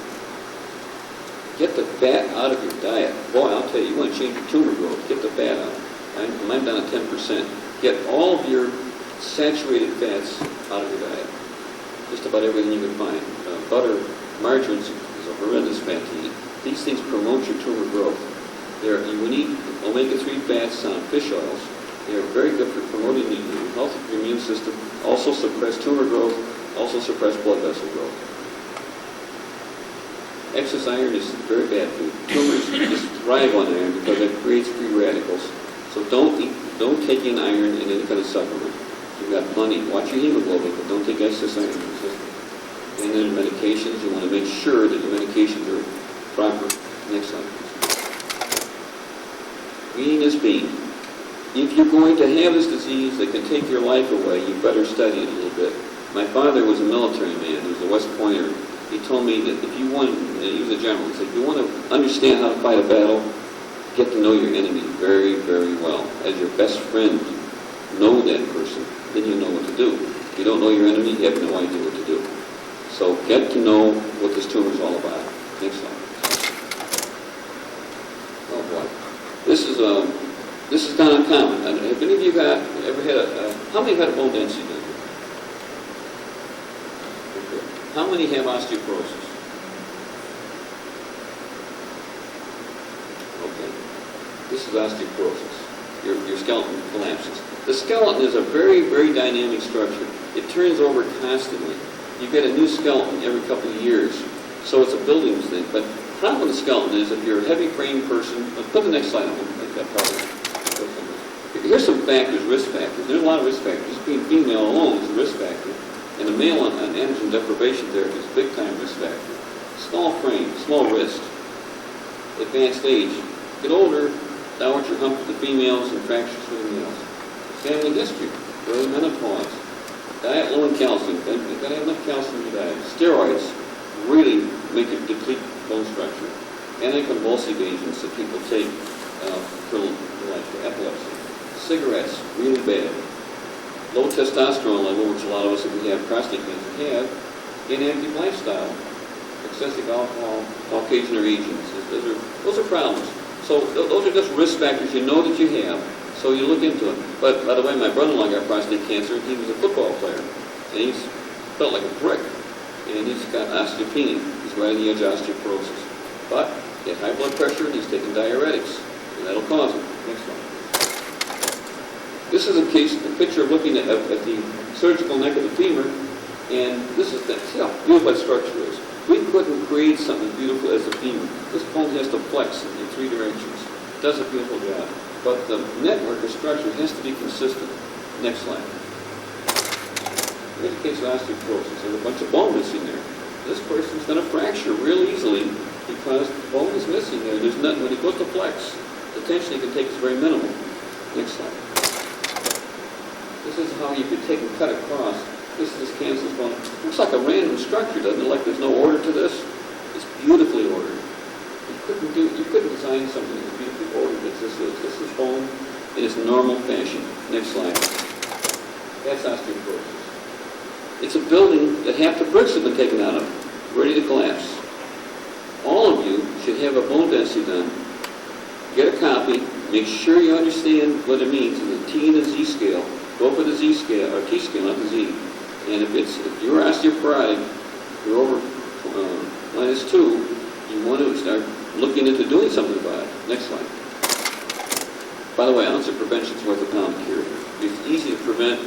Get the fat out of your diet. Boy, I'll tell you, you want to change your tumor growth, get the fat out. I'm down at 10%. Get all of your saturated fats out of your diet. Just about everything you can find. Butter, margarine is a horrendous fat to eat. These things promote your tumor growth. You need omega-3 fats on fish oils. They're very good for promoting the health of your immune system, also suppress tumor growth, also suppress blood vessel growth. Excess iron is very bad food. Tumors just thrive on iron because it creates free radicals. So don't take in iron in any kind of supplement. You've got plenty. Watch your hemoglobin, but don't take excess iron in the system. And then medications, you want to make sure that your medications are proper. Next slide, please. Being is being. If you're going to have this disease that can take your life away, you better study it a little bit. My father was a military man. He was a West Pointer. He told me that if you want, he was a general, he said, if you want to understand how to fight a battle, get to know your enemy very, very well. As your best friend, know that person, then you know what to do. If you don't know your enemy, you have no idea what to do. So get to know what this tumor is all about. Next slide. Oh boy. This is not uncommon. Have any of you ever had how many have had a bone density done? Okay. How many have osteoporosis? Okay. This is osteoporosis. Your skeleton collapses. The skeleton is a very, very dynamic structure. It turns over constantly. You get a new skeleton every couple of years. So it's a building thing. But the problem with the skeleton is if you're a heavy frame person, put the next slide on. Make that probably. Here's some factors, risk factors. There's a lot of risk factors. Just being female alone is a risk factor. And a male on androgen deprivation therapy is a big-time risk factor. Small frame, small wrist, advanced age. Get older, downward your hump for the females and fractures for the males. Family history, early menopause. Diet low in calcium. You've got to have enough calcium in your diet. Steroids really make you deplete bone structure. Anticonvulsive agents that people take for epilepsy. Cigarettes, really bad. Low testosterone level, which a lot of us, if we have prostate cancer, have. Inactive lifestyle. Excessive alcohol, Caucasian or Asians. Those are problems. So those are just risk factors you know that you have, so you look into them. But, by the way, my brother-in-law got prostate cancer. He was a football player, and he's felt like a brick. And he's got osteopenia. He's right on the edge of osteoporosis. But he had high blood pressure, and he's taking diuretics, and that'll cause it. Next one. This is a picture of looking at the surgical neck of the femur, and this is see how beautiful that structure is. We couldn't create something beautiful as the femur. This bone has to flex in 3 directions. It does a beautiful job. But the network of structure has to be consistent. Next slide. Here's a case of osteoporosis. There's a bunch of bone missing there. This person's going to fracture real easily because the bone is missing there. There's nothing. When you go to flex, the tension you can take is very minimal. Next slide. This is how you could take and cut across. This is cancellous bone. It looks like a random structure, doesn't it? Like there's no order to this. It's beautifully ordered. You couldn't design something as beautifully ordered as this is. This is bone in its normal fashion. Next slide. That's osteoporosis. It's a building that half the bricks have been taken out of, ready to collapse. All of you should have a bone density done. Get a copy. Make sure you understand what it means in the T and the Z scale. Go for the Z scale, or T scale, not the Z. And if you're osteoporotic, you're over -2, you want to start looking into doing something about it. Next slide. By the way, ounce of prevention is worth a pound of cure. It's easy to prevent,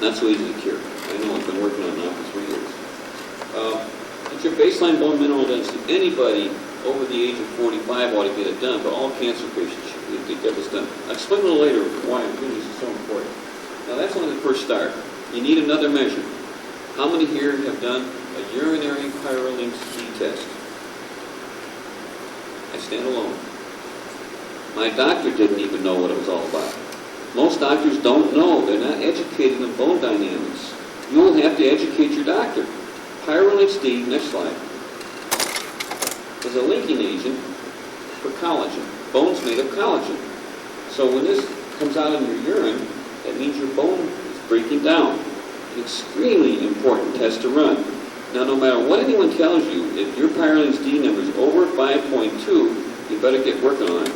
not so easy to cure. I know I've been working on it now for 3 years. It's your baseline bone mineral density. Anybody over the age of 45 ought to get it done, but all cancer patients should get this done. I'll explain a little later why I'm doing this is so important. Now that's only the first start. You need another measure. How many here have done a urinary pyrolinx Z test? I stand alone. My doctor didn't even know what it was all about. Most doctors don't know. They're not educated in bone dynamics. You'll have to educate your doctor. Pyrolinx D, next slide, is a linking agent for collagen. Bone's made of collagen. So when this comes out in your urine, that means your bone is breaking down. An extremely important test to run. Now, no matter what anyone tells you, if your pyrolinx D number is over 5.2, you better get working on it.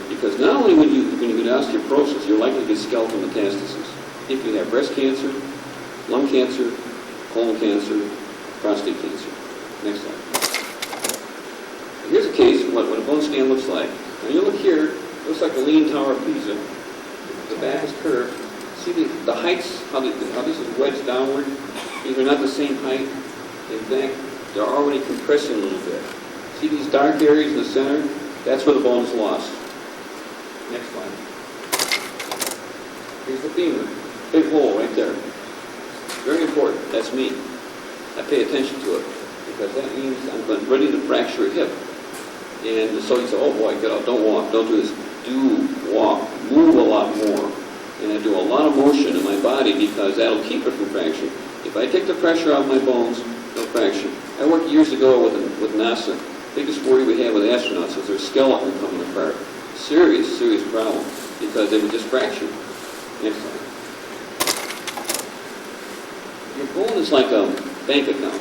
Because not only when you get osteoporosis, you're likely to get skeletal metastases. If you have breast cancer, lung cancer, colon cancer, prostate cancer. Next slide. Here's a case what a bone scan looks like. Now you look here, it looks like the Leaning Tower of Pisa. The back is curved. See the heights, how this is wedged downward? These are not the same height. In fact, they're already compressing a little bit. See these dark areas in the center? That's where the bone is lost. Next slide. Here's the femur. Big hole right there. Very important. That's me. I pay attention to it because that means I'm ready to fracture a hip. And so you say, oh boy, get out, don't walk, don't do this. Do walk, move a lot more. And I do a lot of motion in my body because that'll keep it from fracturing. If I take the pressure out of my bones, no fracture. I worked years ago with NASA. Biggest worry we had with astronauts is their skeleton coming apart. Serious, serious problem because they would just fracture. Next slide. Your bone is like a bank account.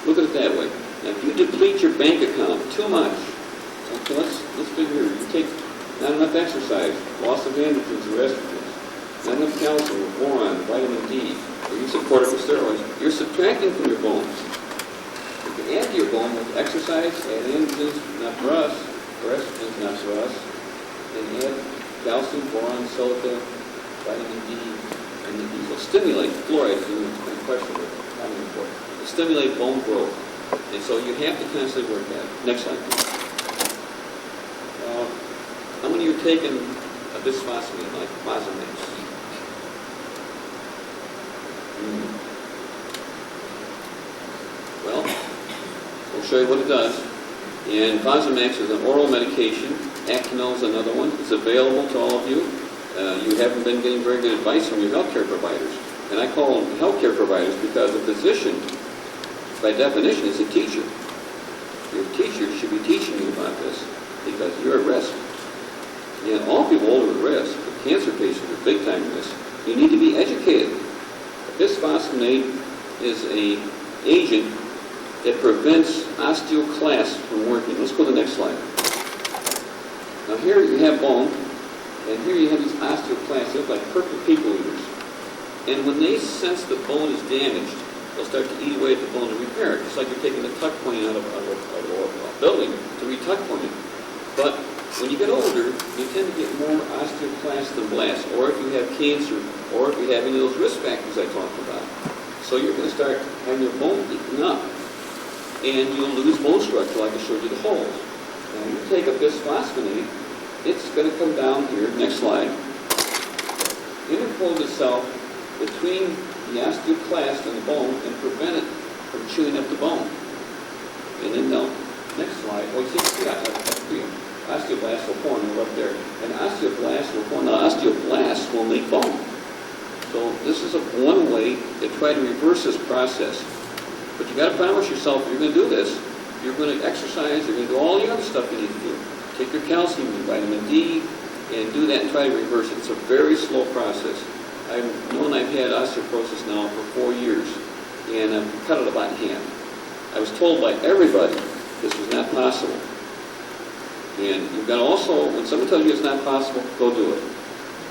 Look at it that way. Now, if you deplete your bank account too much, okay, let's figure, you take not enough exercise, loss of androgens or estrogens, not enough calcium, boron, vitamin D, or use of corticosteroids, you're subtracting from your bones. You can add to your bone with exercise, add androgens, not for us, or estrogens, not for us, and add calcium, boron, silica, vitamin D, and these will stimulate fluoride, so it's questionable, not important. They stimulate bone growth. And so you have to constantly work at it. Next slide. How many of you are taking a bisphosphonate like Fosamax? Well, we'll show you what it does. And Fosamax is an oral medication. Actimel is another one. It's available to all of you. You haven't been getting very good advice from your healthcare providers. And I call them healthcare providers because a physician, by definition, is a teacher. Your teacher should be teaching you about this because you're at risk. And all people older at risk, but cancer patients are big time at risk. You need to be educated. Bisphosphonate is an agent that prevents osteoclasts from working. Let's go to the next slide. Now here you have bone, and here you have these osteoclasts. They look like purple people eaters. And when they sense the bone is damaged, they'll start to eat away at the bone to repair it. It's like you're taking the tuck point out of a building to re-tuck point it. But when you get older, you tend to get more osteoclasts than blasts, or if you have cancer, or if you have any of those risk factors I talked about. So you're going to start having your bone eaten up, and you'll lose bone structure like I showed you the holes. Now you take a bisphosphonate, it's going to come down here, next slide, interpose itself between the osteoclast and the bone and prevent it from chewing up the bone. And then next slide, osteoblasts will form, they're up there. And osteoblasts will form, now osteoblasts will make bone. So this is one way to try to reverse this process. But you got to promise yourself if you're going to do this, you're going to exercise, you're going to do all the other stuff you need to do. Take your calcium and vitamin D and do that and try to reverse it. It's a very slow process. I've known I've had osteoporosis now for 4 years, and I've cut it about in half. I was told by everybody this was not possible. And you've got to also, when someone tells you it's not possible, go do it.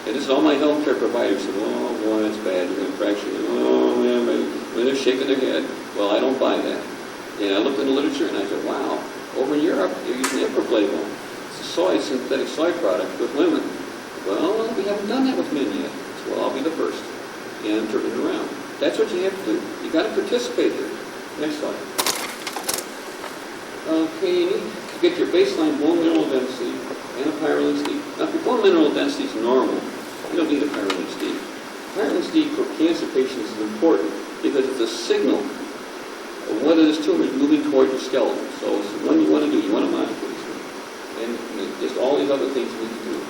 And this is all my healthcare providers said, oh boy, that's bad, you're going to fracture it. Oh man, when they're shaking their head, well, I don't buy that. And I looked in the literature and I said, wow, over in Europe, they're using Improflavone. It's a synthetic soy product with women. Well, we haven't done that with men yet. Well, I'll be the first, and turn it around. That's what you have to do. You got to participate here. Next slide. Okay, you need to get your baseline bone mineral density and a pyrrolate steep. Now, if your bone mineral density is normal, you don't need a pyrrolate steep. Pyrrolate steep for cancer patients is important because it's a signal of whether this tumor is moving toward your skeleton. So it's the one you want to do. You want to monitor this one. And just all these other things you need to do.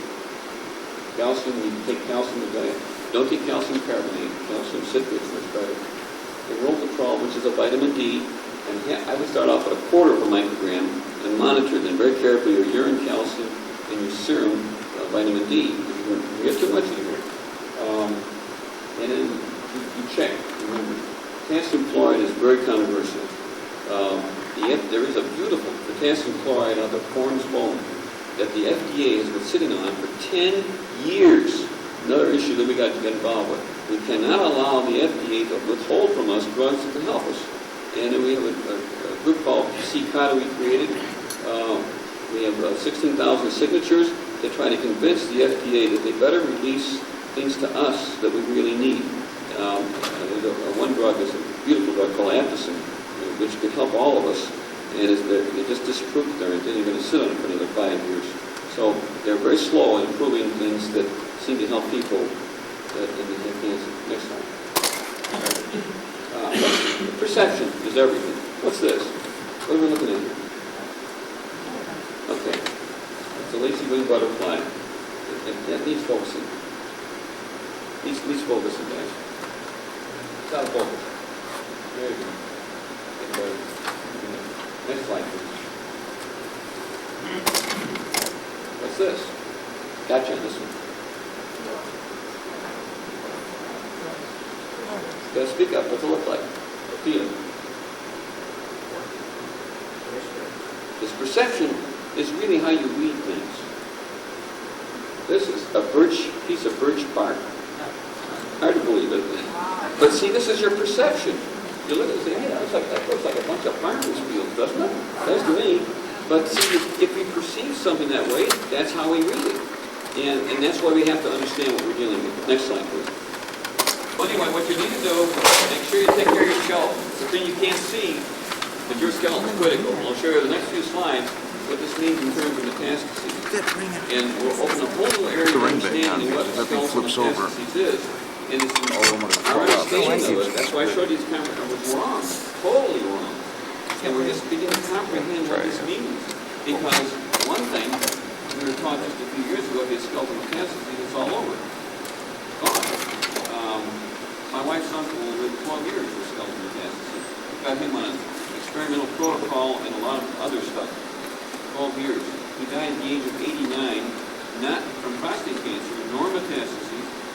Calcium, you can take calcium in the diet. Don't take calcium carbonate, calcium citrate is much better. And Rocatrol, which is a vitamin D, and I would start off at 1/4 of a microgram and monitor them very carefully, your urine calcium and your serum vitamin D. You get too much in here. And then you check, remember, potassium chloride is very controversial. There is a beautiful potassium chloride out of corn's bone that the FDA has been sitting on for 10 years. Another issue that we got to get involved with. We cannot allow the FDA to withhold from us drugs that can help us. And then we have a group called CCATA we created. We have 16,000 signatures to try to convince the FDA that they better release things to us that we really need. One drug is a beautiful drug called Apticin, which could help all of us, and they just disproved that they're going to sit on it for another 5 years. So they're very slow in improving things that seem to help people that have cancer. Next slide. Perception is everything. What's this? What are we looking at here? Okay. It's a lazy wing butterfly. That needs focusing. Needs focusing, guys. It's out of focus. There you go. Get better. Next slide, please. What's this? Gotcha on this one. Gotta speak up. What's it look like? Feel it. This perception is really how you read things. This is a piece of birch bark. Hard to believe it. But see, this is your perception. You look at it and say, hey, that looks like a bunch of farmers' fields, doesn't it? Does to me. But see, if we perceive something that way, that's how we read it. And that's why we have to understand what we're dealing with. Next slide, please. Well, anyway, what you need to do, make sure you take care of your skeleton. It's the thing you can't see, but your skeleton is critical. I'll show you the next few slides what this means in terms of metastases. And we'll open a whole new area of understanding what skeletal metastases is. And it's our understanding of it. That's why I showed you this camera was wrong, totally wrong. And we're just beginning to comprehend what this means. Because one thing, we were taught just a few years ago, if you have skeletal metastases, it's all over. Gone. My wife's uncle lived 12 years with skeletal metastases. We got him on an experimental protocol and a lot of other stuff. 12 years. He died at the age of 89, not from prostate cancer, nor metastases.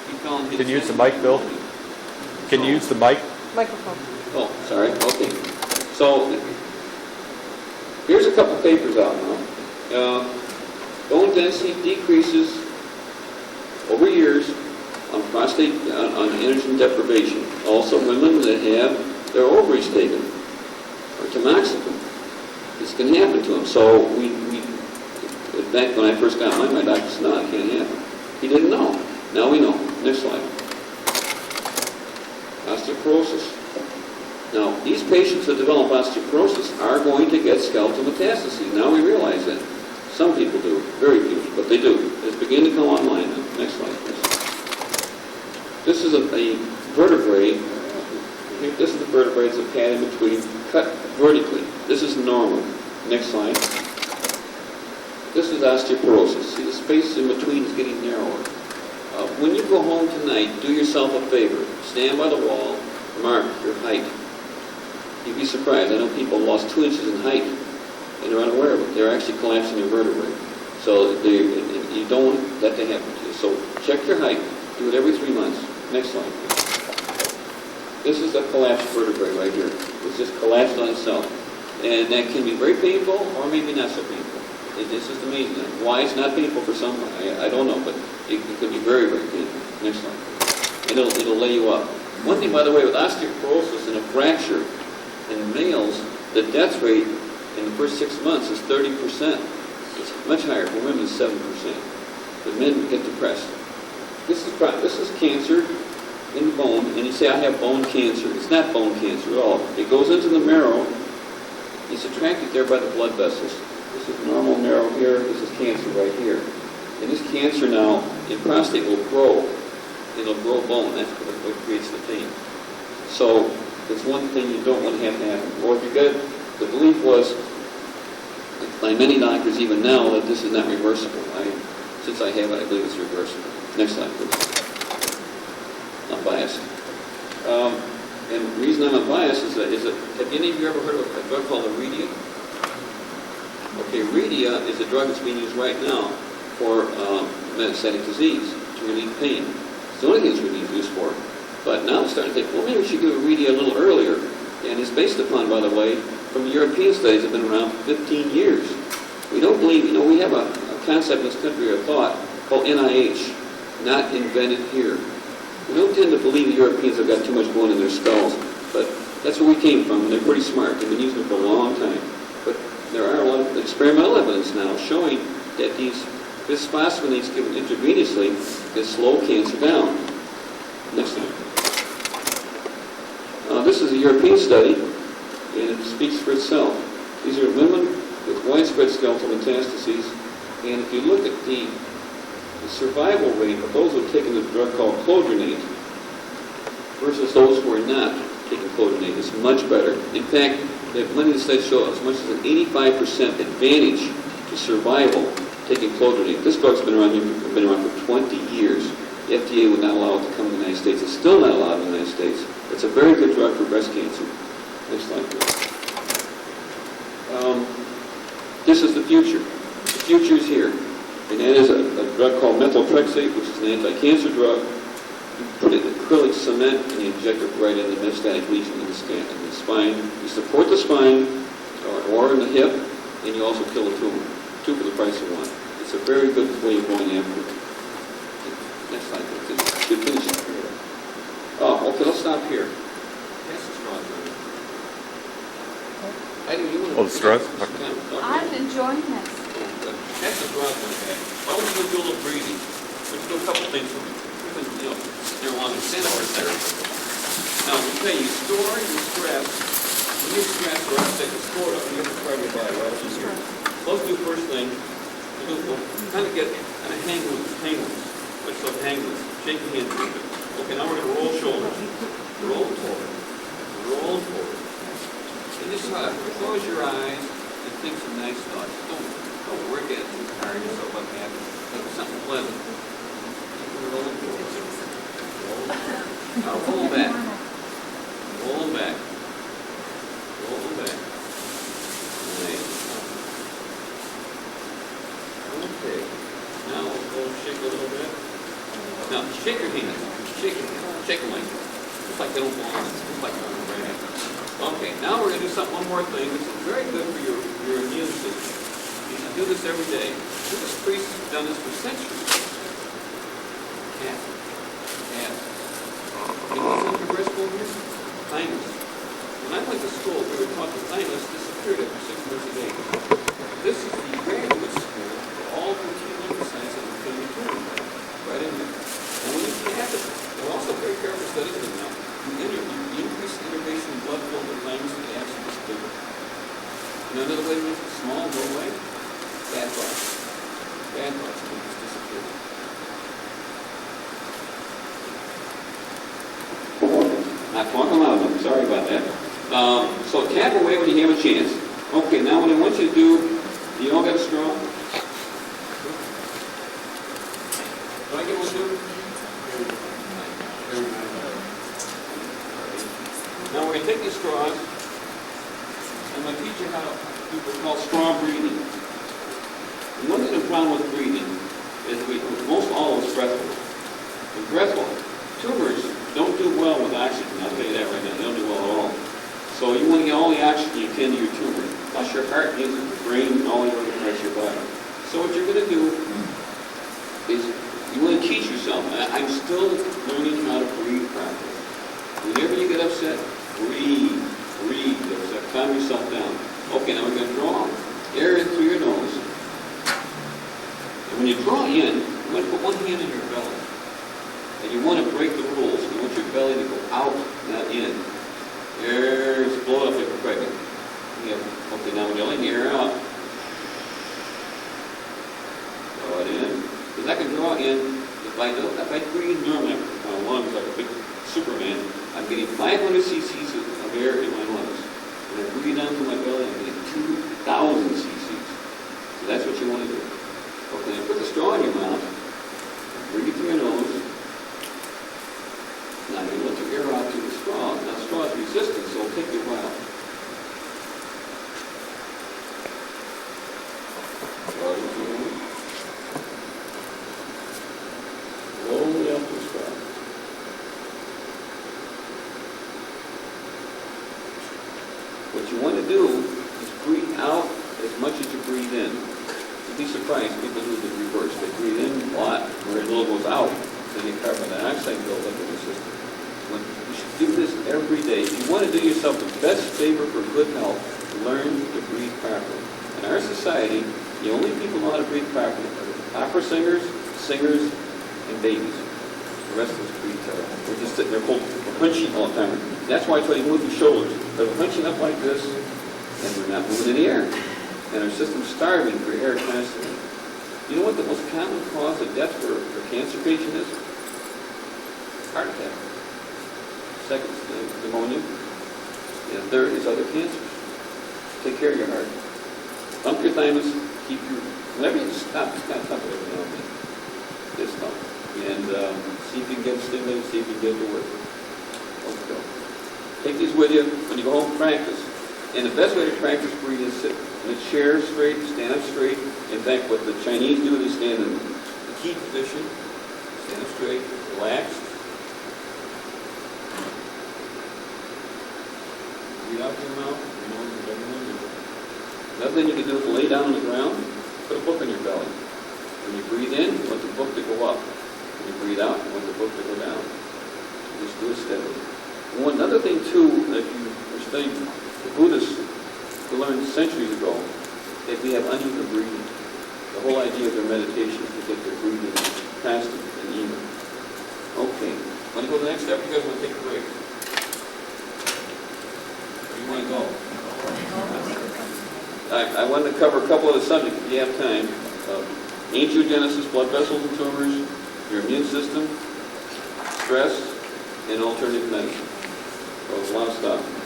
He fell in his... Can you use the mic, Bill? Can you use the mic? Microphone. Oh, sorry. Okay. So, here's a couple papers out now. Bone density decreases over years on prostate, on estrogen deprivation. Also, women that have their ovaries taken, or tamoxifen, this can happen to them. So, back when I first got mine, my doctor said, no, it can't happen. He didn't know. Now we know. Next slide. Osteoporosis. Now, these patients that develop osteoporosis are going to get skeletal metastases. Now we realize that. Some people do. Very few, but they do. It's beginning to come online now. Next slide, please. This is a vertebrae. This is the vertebrae. It's a pad in between, cut vertically. This is normal. Next slide. This is osteoporosis. See, the space in between is getting narrower. When you go home tonight, do yourself a favor. Stand by the wall, mark your height. You'd be surprised. I know people lost 2 inches in height, and they're unaware of it. They're actually collapsing their vertebrae. So you don't want that to happen to you. So check your height. Do it every 3 months. Next slide, please. This is a collapsed vertebrae right here. It's just collapsed on itself. And that can be very painful or maybe not so painful. It's just amazing. Why it's not painful for some, I don't know, but it could be very, very painful. Next slide. And it'll lay you up. One thing, by the way, with osteoporosis and a fracture in males, the death rate in the first 6 months is 30%. It's much higher. For women, it's 7%. The men get depressed. This is cancer in the bone, and you say, I have bone cancer. It's not bone cancer at all. It goes into the marrow. It's attracted there by the blood vessels. This is normal marrow here. This is cancer right here. And this cancer now in prostate will grow. It'll grow bone. That's what creates the pain. So it's one thing you don't want to have happen. Or if you get, the belief was by many doctors even now that this is not reversible. Since I have it, I believe it's reversible. Next slide, please. I'm biased. And the reason I'm unbiased is that have any of you ever heard of a drug called Iridia? Okay, Iridia is a drug that's being used right now for metastatic disease to relieve pain. It's the only thing it's really used for. But now I'm starting to think, well, maybe we should give Iridia a little earlier. And it's based upon, by the way, from European studies that have been around for 15 years. We don't believe, we have a concept in this country, a thought, called NIH, not invented here. We don't tend to believe the Europeans have got too much going in their skulls, but that's where we came from, and they're pretty smart. They've been using it for a long time. But there are a lot of experimental evidence now showing that these bisphosphonates given intravenously can slow cancer down. Next slide. This is a European study, and it speaks for itself. These are women with widespread skeletal metastases, and if you look at the survival rate of those who have taken a drug called clodronate versus those who are not taking clodronate, it's much better. In fact, many of the studies show as much as an 85% advantage to survival taking clodronate. This drug's been around for 20 years. The FDA would not allow it to come to the United States. It's still not allowed in the United States. It's a very good drug for breast cancer. Next slide, please. This is the future. The future is here. And that is a drug called methotrexate, which is an anti-cancer drug. You put it in acrylic cement and you inject it right in the metastatic lesion in the spine. You support the spine or in the hip, and you also kill the tumor. 2 for the price of 1. It's a very good way of going after it. Next slide, please. Good finish. Oh, okay, let's stop here. Pass the straws around. Oh, the straws? I'm enjoying this. Pass the straws around. Why don't you do a little breathing? Let's do a couple things for me. There along the center or there. Now, okay, you store your stress. When you stress or upset, you store it up in the part of your body right up in here. Let's do first thing. We'll kind of hang loose. What's up, hang loose? Shake your hands a little bit. Okay, now we're going to roll shoulders. Roll forward. Roll forward. And just close your eyes and think some nice thoughts. Don't work at it too hard yourself up half. Think of something pleasant. Roll forward. Now roll back. Roll back. Roll back. Nice. Okay. Now we'll shake a little bit. Now shake your hands. Shake your hands. Shake them like that. Just like they don't belong. Just like they're on the right hand. Okay, now we're going to do one more thing. This is very good for your immune system. You should do this every day. This priest has done this for centuries. Cat. Cat. You know what's in your breast bone here? Thymus. When I went to school, we were taught the thymus disappeared after 6 months of age. This is the graduate school for all routine lymphocytes that become returned. Right in there. And when you have it, they're also very careful studies in now. You increase the innervation of blood flow to the thymus and the absence of bigger. You know another way to make it small, go away? Bad thoughts. Bad thoughts can just disappear. Not talking loud enough, sorry about that. So tap away when you have a chance. Okay, now what I want you to do, you all got a straw? Do I get one too? Now we're going to take these straws, and I'm going to teach you how to do what's called straw breathing. And one thing the problem with breathing is most all of it's breathwork. And breathwork, tumors don't do well with oxygen. I'll tell you that right now. They don't do well at all. So you want to get all the oxygen you can to your tumor. Plus your heart needs it, your brain, and all the other parts of your body. So what you're going to do is you want to teach yourself. I'm still learning how to breathe properly. Whenever you get upset, breathe. Breathe. Calm yourself down. Okay, now we're going to draw air in through your nose. And when you draw in, you want to put one hand in your belly. And you want to break the rules. You want your belly to go out, not in. Air is blow up like a pregnant. Okay, now when you're letting the air out, draw it in. Because I can draw in, if I breathe normally, my lungs like a big Superman, I'm getting 500 cc's of air in my lungs. When I breathe down to my belly, I'm getting 2,000 cc's. So that's what you want to do. Okay, now put the straw in your mouth, breathe through your nose. Now you let your air out through the straw. Now the straw is resistant, so it'll take you a while. Draw it into your nose. Slowly out the straw. What you want to do is breathe out as much as you breathe in. You'd be surprised, people do the reverse. They breathe in a lot, where a little goes out, then the carbon dioxide builds up in the system. You should do this every day. If you want to do yourself the best favor for good health, learn to breathe properly. In our society, the only people who know how to breathe properly are opera singers, and babies. The rest of us breathe terrible. We're just sitting there we're hunching all the time. That's why I try to move your shoulders. But we're hunching up like this, and we're not moving in the air. And our system's starving for air constantly. You know what the most common cause of death for a cancer patient is? Heart attack. Second is pneumonia. And third is other cancers. Take care of your heart. Pump your thymus. Keep your... Whenever you stop, just kind of pump it every now and then. Just pump. And see if you can get it stimulated, see if you can get it to work. Okay. Take these with you when you go home, practice. And the best way to practice breathing is sit in a chair straight, stand up straight. In fact, what the Chinese do, they stand in the key position, stand up straight, relaxed. Breathe out through your mouth. Another thing you can do is lay down on the ground, put a book on your belly. When you breathe in, you want the book to go up. When you breathe out, you want the book to go down. Just do it steadily. One other thing, too, that you were studying, the Buddhists learned centuries ago that we have uneven breathing. The whole idea of their meditation is to get their breathing constant and even. Okay. Want to go to the next step? You guys want to take a break? Where do you want to go? I wanted to cover a couple of the subjects if you have time. Angiogenesis, blood vessels and tumors, your immune system, stress, and alternative medicine. So there's a lot of stuff.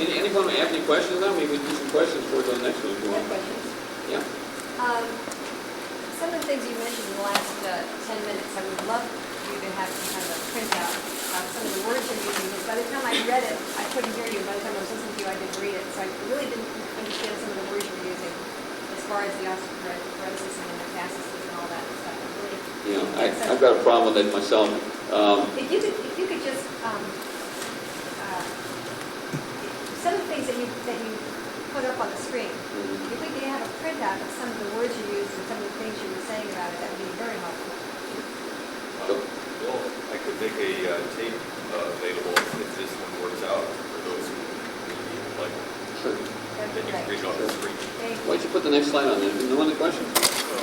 Anyone have any questions now? Maybe we can do some questions for the next one if you want. Questions? Yeah. Some of the things you mentioned in the last 10 minutes, I would love you to have some kind of a printout of some of the words you're using. Because by the time I read it, I couldn't hear you. By the time I was listening to you, I didn't read it. So I really didn't understand some of the words you were using as far as the osteoporosis and the metastasis and all that stuff. Really, Yeah, I've got a problem with that myself. if you could just some of the things that you put up on the screen. If we could have a printout of some of the words you used and some of the things you were saying about it, that would be very helpful. Well, I could make a tape available if this one works out for those who like. Sure. That'd Then be you can great. read it on the screen. Thank you. Why don't you put the next slide on there? No other questions?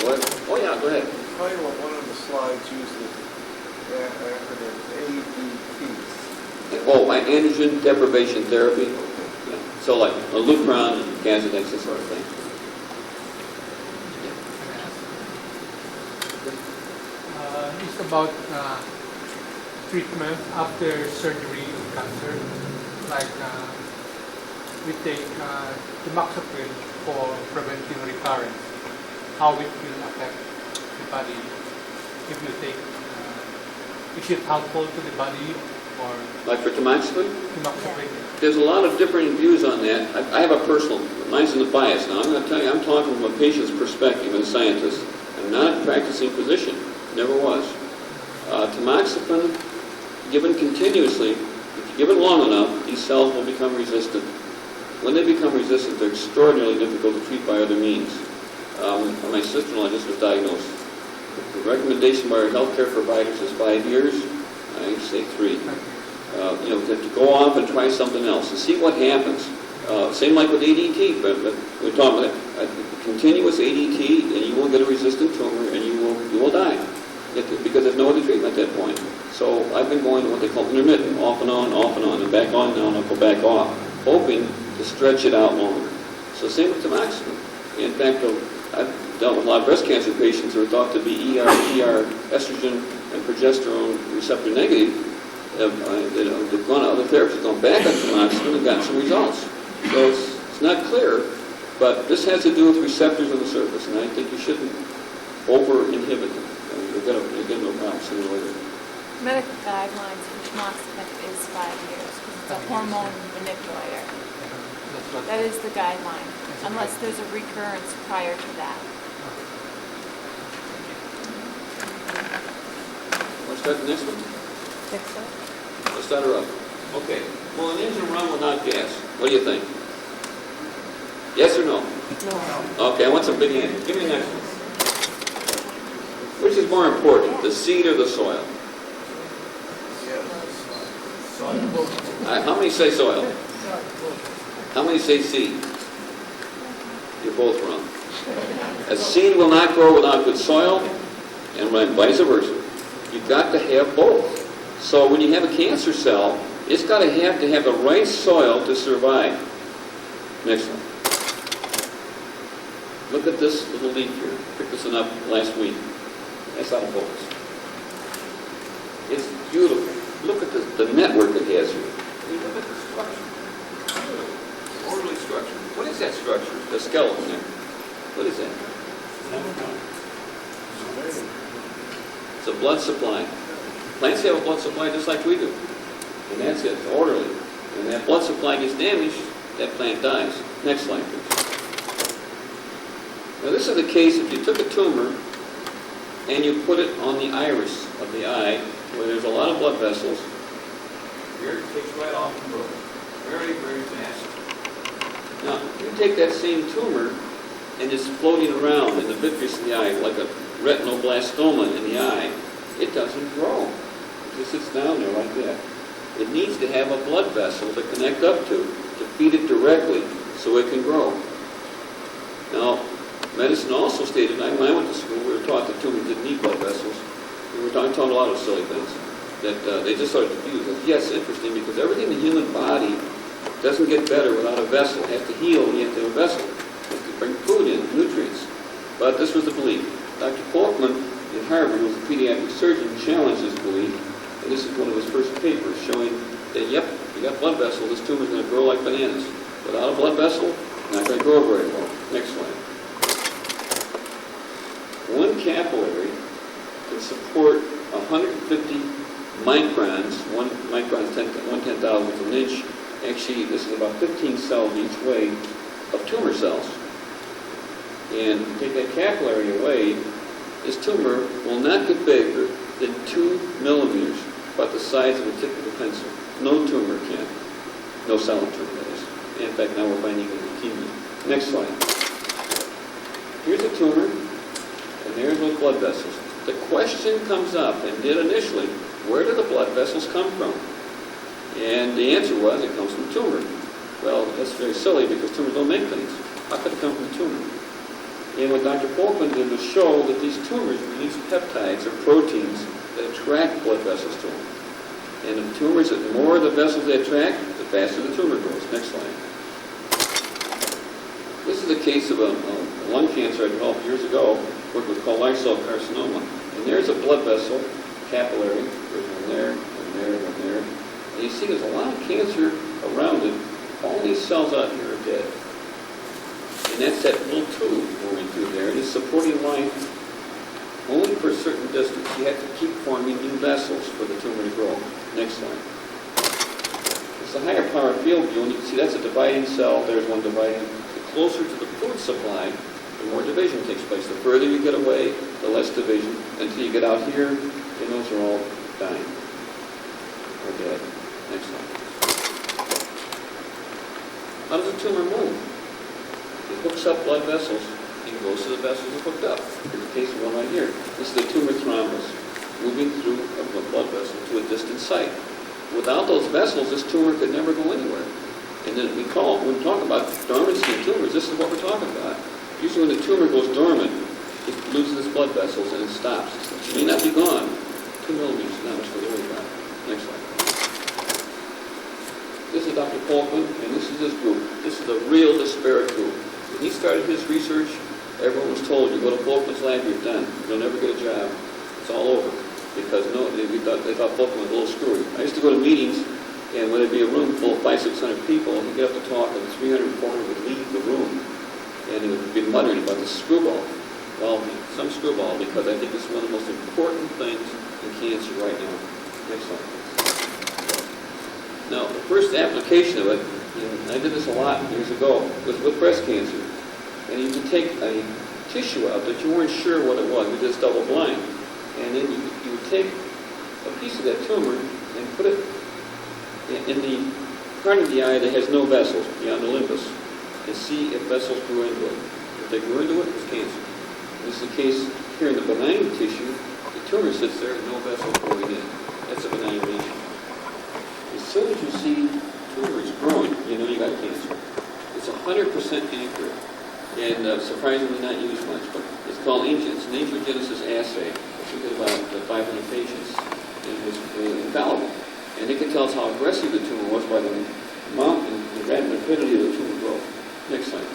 What? Oh, yeah, go ahead. The title of one of the slides uses the acronym ADT. Oh, my androgen deprivation therapy. Yeah. So like Lupron and Casodex, this sort of thing. It's about treatment after surgery of cancer. Like we take tamoxifen for preventing recurrence. How it will affect the body if you take. Is it helpful to the body or Like for tamoxifen? tamoxifen? There's a lot of different views on that. I have a personal, mine's in the bias now. I'm going to tell you, I'm talking from a patient's perspective and a scientist. I'm not a practicing physician. Never was. Tamoxifen, given continuously, if you give it long enough, these cells will become resistant. When they become resistant, they're extraordinarily difficult to treat by other means. My sister-in-law just was diagnosed. The recommendation by our healthcare providers is 5 years. I say 3. To go off and try something else and see what happens. Same like with ADT, but we're talking about continuous ADT, and you will get a resistant tumor, and you will die because there's no other treatment at that point. So I've been going to what they call intermittent, off and on, and back on, now, and I'll go back off, hoping to stretch it out longer. So same with tamoxifen. In fact, I've dealt with a lot of breast cancer patients who are thought to be ER, estrogen, and progesterone receptor negative. They've gone to other therapies, gone back on tamoxifen, and gotten some results. So it's not clear, but this has to do with receptors on the surface, and I think you shouldn't over-inhibit them. You'll get no problem sooner or later. Medical guidelines for tamoxifen is 5 years because it's a hormone manipulator. That is the guideline, unless there's a recurrence prior to that. Want to start the next one? Think so? Let's start her up. Okay. Will an engine run without gas? What do you think? Yes or no? No. Okay, I want some big answers. Give me the next one. Which is more important, the seed or the soil? All right, how many say soil? How many say seed? You're both wrong. A seed will not grow without good soil, and vice versa. You've got to have both. So when you have a cancer cell, it's got to have the right soil to survive. Next one. Look at this little leaf here. Picked this one up last week. That's out of focus. It's beautiful. Look at the network it has here. I mean, look at the structure. Orderly structure. What is that structure? The skeleton there. What is that? It's a blood supply. Plants have a blood supply just like we do. And that's it. It's orderly. When that blood supply gets damaged, that plant dies. Next slide, please. Now this is the case if you took a tumor and you put it on the iris of the eye where there's a lot of blood vessels. Here it takes right off and grows. Very, very fast. Now, you take that same tumor and it's floating around in the vitreous of the eye like a retinoblastoma in the eye. It doesn't grow. It just sits down there like that. It needs to have a blood vessel to connect up to feed it directly so it can grow. Now, medicine also stated, when I went to school, we were taught that tumors didn't need blood vessels. We were taught a lot of silly things that they just started to use. Yes, interesting, because everything in the human body doesn't get better without a vessel. It has to heal, and you have to have a vessel. You have to bring food in, nutrients. But this was the belief. Dr. Folkman in Harvard, who was a pediatric surgeon, challenged this belief, and this is one of his first papers showing that, yep, you got blood vessel, this tumor is going to grow like bananas. Without a blood vessel, not going to grow very well. Next slide. One capillary can support 150 microns. One micron is 1/10,000th of an inch. Actually, this is about 15 cells each way of tumor cells. And take that capillary away, this tumor will not get bigger than 2 millimeters, about the size of a tip of a pencil. No tumor can. No solid tumor, that is. In fact, now we're finding leukemia. Next slide. Here's a tumor, and there's those blood vessels. The question comes up, and did initially, where do the blood vessels come from? And the answer was, it comes from the tumor. Well, that's very silly because tumors don't make things. How could it come from the tumor? And what Dr. Folkman did was show that these tumors release peptides or proteins that attract blood vessels to them. And the tumors, the more the vessels they attract, the faster the tumor grows. Next slide. This is a case of a lung cancer I developed years ago, what was called large cell carcinoma. And there's a blood vessel, capillary, there's one there, one there, one there. And you see there's a lot of cancer around it. All these cells out here are dead. And that's that little tube moving through there. And it's supporting life only for a certain distance. You have to keep forming new vessels for the tumor to grow. Next slide. It's a higher power field view, and you can see that's a dividing cell. There's one dividing. The closer to the food supply, the more division takes place. The further you get away, the less division. Until you get out here, and those are all dying. Or dead. Next slide. How does the tumor move? It hooks up blood vessels. It goes to the vessels that hooked up. Here's the case of one right here. This is the tumor thrombus moving through a blood vessel to a distant site. Without those vessels, this tumor could never go anywhere. And then when we talk about dormancy in tumors, this is what we're talking about. Usually when the tumor goes dormant, it loses its blood vessels and it stops. It may not be gone. 2 millimeters is not much to worry about. Next slide. This is Dr. Folkman, and this is his group. This is a real disparate group. When he started his research, everyone was told, you go to Folkman's lab, you're done. You'll never get a job. It's all over. Because they thought Folkman was a little screwy. I used to go to meetings, and when there'd be a room full of 500-600 people, and he'd get up to talk, and 300 400 would leave the room. And he would be muttering about this screwball. Well, some screwball, because I think it's one of the most important things in cancer right now. Next slide. Now, the first application of it, and I did this a lot years ago, was with breast cancer. And you could take a tissue out that you weren't sure what it was. We did this double blind. And then you would take a piece of that tumor and put it in the part of the eye that has no vessels beyond the limbus, and see if vessels grew into it. If they grew into it, it's cancer. This is the case here in the benign tissue. The tumor sits there with no vessels going in. That's a benign lesion. As soon as you see tumors growing, you know you got cancer. It's 100% accurate, and surprisingly not used much, but it's called it's an angiogenesis assay. We did about 500 patients, and it was infallible. And it can tell us how aggressive the tumor was by the amount and the rapidity of the tumor growth. Next slide.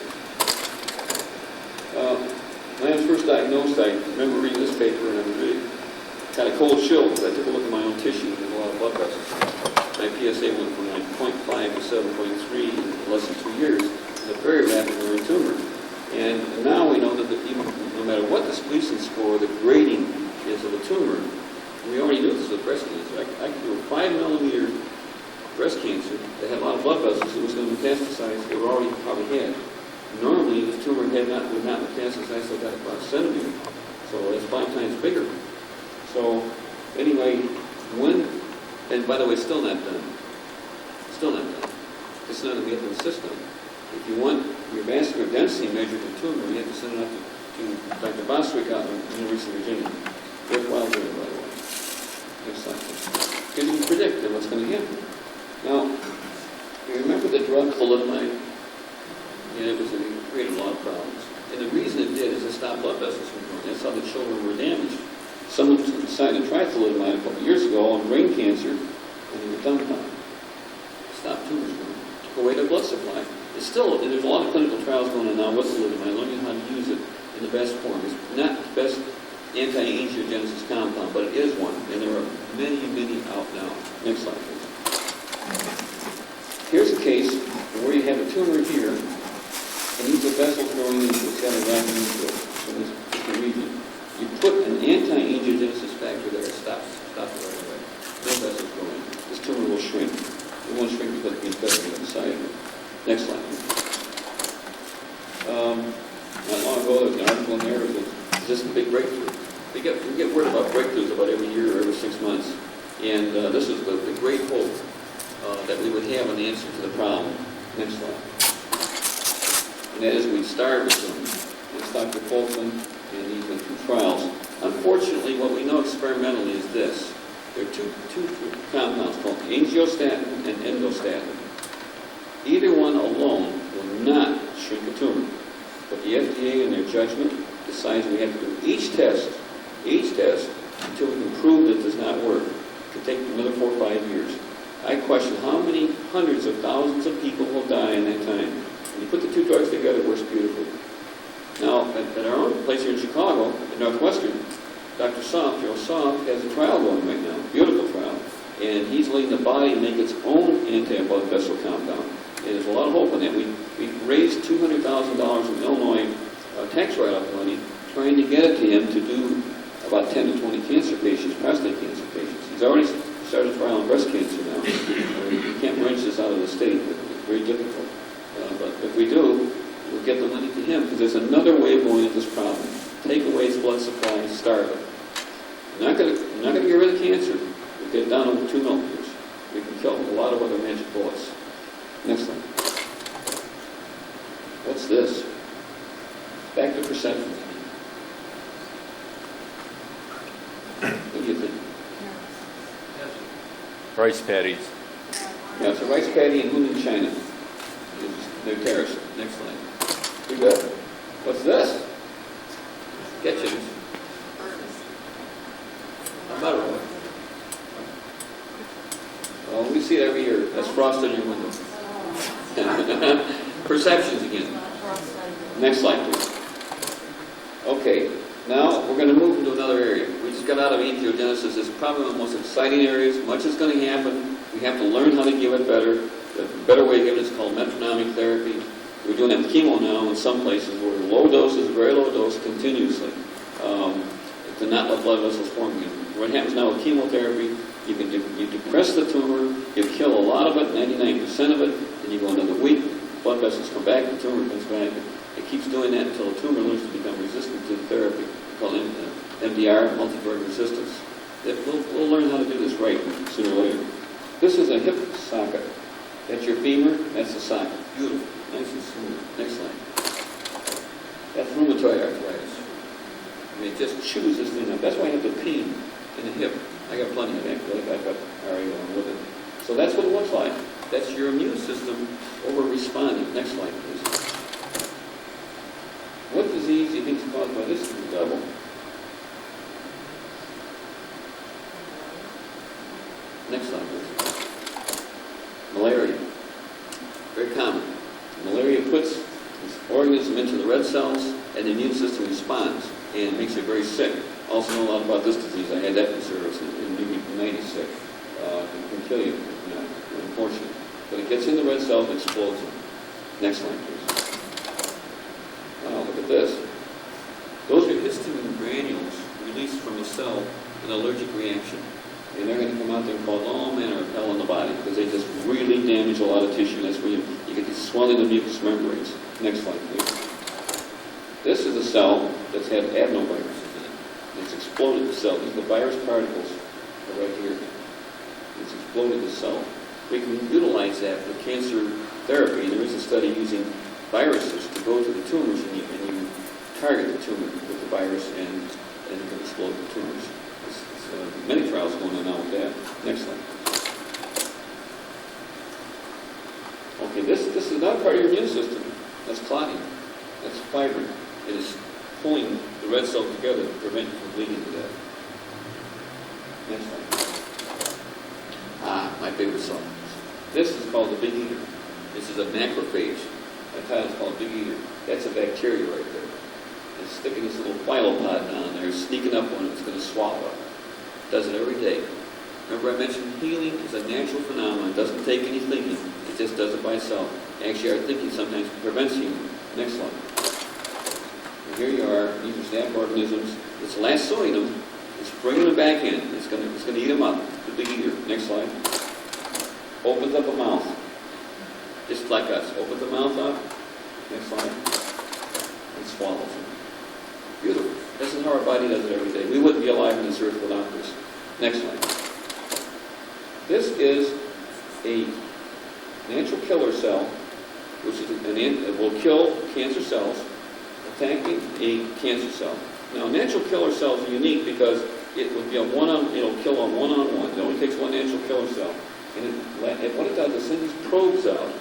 When I was first diagnosed, I remember reading this paper, and I really had a cold chill because I took a look at my own tissue and there's a lot of blood vessels. My PSA went from like 0.5 to 7.3 in less than 2 years. It's a very rapid growing tumor. And now we know that even no matter what the Gleason score, the grading is of a tumor. We already knew this was breast cancer. I could do a 5 millimeter breast cancer that had a lot of blood vessels. It was going to metastasize. They were already probably had. Normally, this tumor would not metastasize till about a centimeter. So it's 5 times bigger. So anyway, and by the way, still not done. Still not done. It's not going to get to the system. If you want your vascular density measured in tumor, you have to send it up to Dr. Bostwick out in the University of Virginia. Worthwhile doing, by the way. Next slide, please. Because you can predict then what's going to happen. Now, you remember the drug thalidomide? And it created a lot of problems. And the reason it did is it stopped blood vessels from growing. That's how the children were damaged. Someone decided to try thalidomide a couple of years ago on brain cancer, and they were dumbfounded. Stopped tumors growing. Took away their blood supply. It's still, and there's a lot of clinical trials going on now with thalidomide, learning how to use it in the best form. It's not the best anti-angiogenesis compound, but it is one, and there are many, many out now. Next slide, please. Here's a case where you have a tumor here, and these are vessels growing into it. It's got a rapid growth in this region. You put an anti-angiogenesis factor there, stop it right away. No vessels growing. This tumor will shrink. It won't shrink because the infection inside of it. Next slide. Not long ago, there was an article in there that was just a big breakthrough. We get word about breakthroughs about every year or every 6 months. And this is the great hope that we would have an answer to the problem. Next slide. And that is we'd start with them. It's Dr. Folkman, and he's been through trials. Unfortunately, what we know experimentally is this. There are two compounds called angiostatin and endostatin. Either one alone will not shrink a tumor. But the FDA, in their judgment, decides we have to do each test, until we can prove that it does not work. It could take another 4 or 5 years. I question how many hundreds of thousands of people will die in that time. When you put the two drugs together, it works beautifully. Now, at our own place here in Chicago, at Northwestern, Dr. Soft, Joe Soft, has a trial going right now, beautiful trial, and he's letting the body make its own anti-blood vessel compound. And there's a lot of hope in that. We raised $200,000 from Illinois tax write-off money, trying to get it to him to do about 10 to 20 cancer patients, prostate cancer patients. He's already started a trial on breast cancer now. We can't wrench this out of the state. It's very difficult. But if we do, we'll get the money to him, because there's another way of going at this problem. Take away his blood supply, starve it. We're not going to get rid of cancer. We'll get it down over 2 millimeters. We can kill a lot of other magic bullets. Next one. What's this? Back to perception. What do you think? Rice paddies. Yeah, it's a rice paddy in Hunan, China. They're terrorists. Next slide. You good? What's this? Kitchens. How about it? Well, we see it every year. That's frost in your window. Perceptions again. Next slide, please. Okay, now we're going to move into another area. We just got out of angiogenesis. It's probably one of the most exciting areas. Much is going to happen. We have to learn how to give it better. The better way of giving it is called metronomic therapy. We're doing it with chemo now in some places where low doses, very low dose, continuously to not let blood vessels form again. What happens now with chemotherapy, you depress the tumor, you kill a lot of it, 99% of it, and you go another week, blood vessels come back, the tumor comes back. It keeps doing that until the tumor learns to become resistant to the therapy, called MDR, multi-drug resistance. We'll learn how to do this right sooner or later. This is a hip socket. That's your femur, that's the socket. Beautiful, nice and smooth. Next slide. That's rheumatoid arthritis. I mean, it just chews this thing up. That's why I have the pain in the hip. I got plenty of that. I've got RA along with it. So that's what it looks like. That's your immune system over-responding. Next slide, please. What disease do you think is caused by this double? Next slide, please. Malaria. Very common. Malaria puts this organism into the red cells, and the immune system responds, and makes it very sick. Also know a lot about this disease. I had that in service and made me 90 sick. It can kill you, unfortunately. But it gets in the red cells and explodes them. Next slide, please. Wow, look at this. Those are histamine granules released from a cell in an allergic reaction. And they're going to come out there and cause all manner of hell in the body because they just really damage a lot of tissue. That's where you get these swelling of mucous membranes. Next slide, please. This is a cell that's had adenoviruses in it. It's exploded the cell. These are the virus particles are right here. It's exploded the cell. We can utilize that for cancer therapy. There is a study using viruses to go to the tumors, and you target the tumor with the virus, and it can explode the tumors. Many trials going on now with that. Next slide. Okay, this is not part of your immune system. That's clotting. That's fibrin. It is pulling the red cells together to prevent you from bleeding to death. Next slide. My favorite cell. This is called the big eater. This is a macrophage. My title's called big eater. That's a bacteria right there. It's sticking this little phylopod down there, sneaking up on it. It's going to swallow it. Does it every day. Remember I mentioned healing is a natural phenomenon. It doesn't take any thinking. It just does it by itself. Actually, our thinking sometimes prevents healing. Next slide. And here you are. These are staph organisms. It's lassoing them. It's bringing them back in. It's going to eat them up. The big eater. Next slide. Opens up a mouth. Just like us. Opens the mouth up. Next slide. And swallows them. Beautiful. This is how our body does it every day. We wouldn't be alive on this earth without this. Next slide. This is a natural killer cell, which is it will kill cancer cells, attacking a cancer cell. Now, natural killer cells are unique because it would be it'll kill on one-on-one. It only takes one natural killer cell. And what it does is send these probes out,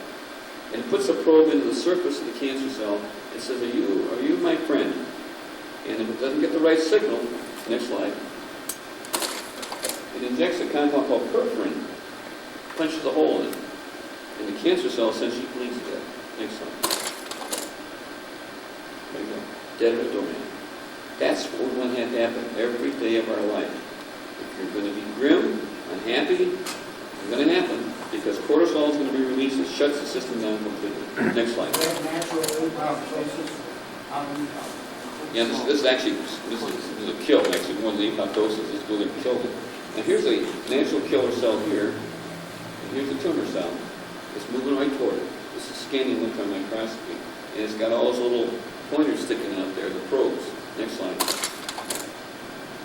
and it puts a probe into the surface of the cancer cell. It says, are you my friend? And if it doesn't get the right signal, next slide, it injects a compound called perforin, punches a hole in it, and the cancer cell essentially bleeds to death. Next slide. There you go. Dead of a doorman. That's what we want to have happen every day of our life. If you're going to be grim, unhappy, it's going to happen because cortisol is going to be released. It shuts the system down completely. Next slide. Yeah, this is actually a kill. Actually, more than apoptosis is going to kill it. Now here's a natural killer cell here, and here's a tumor cell. It's moving right toward it. This is scanning electron microscopy, and it's got all those little pointers sticking out there, the probes. Next slide.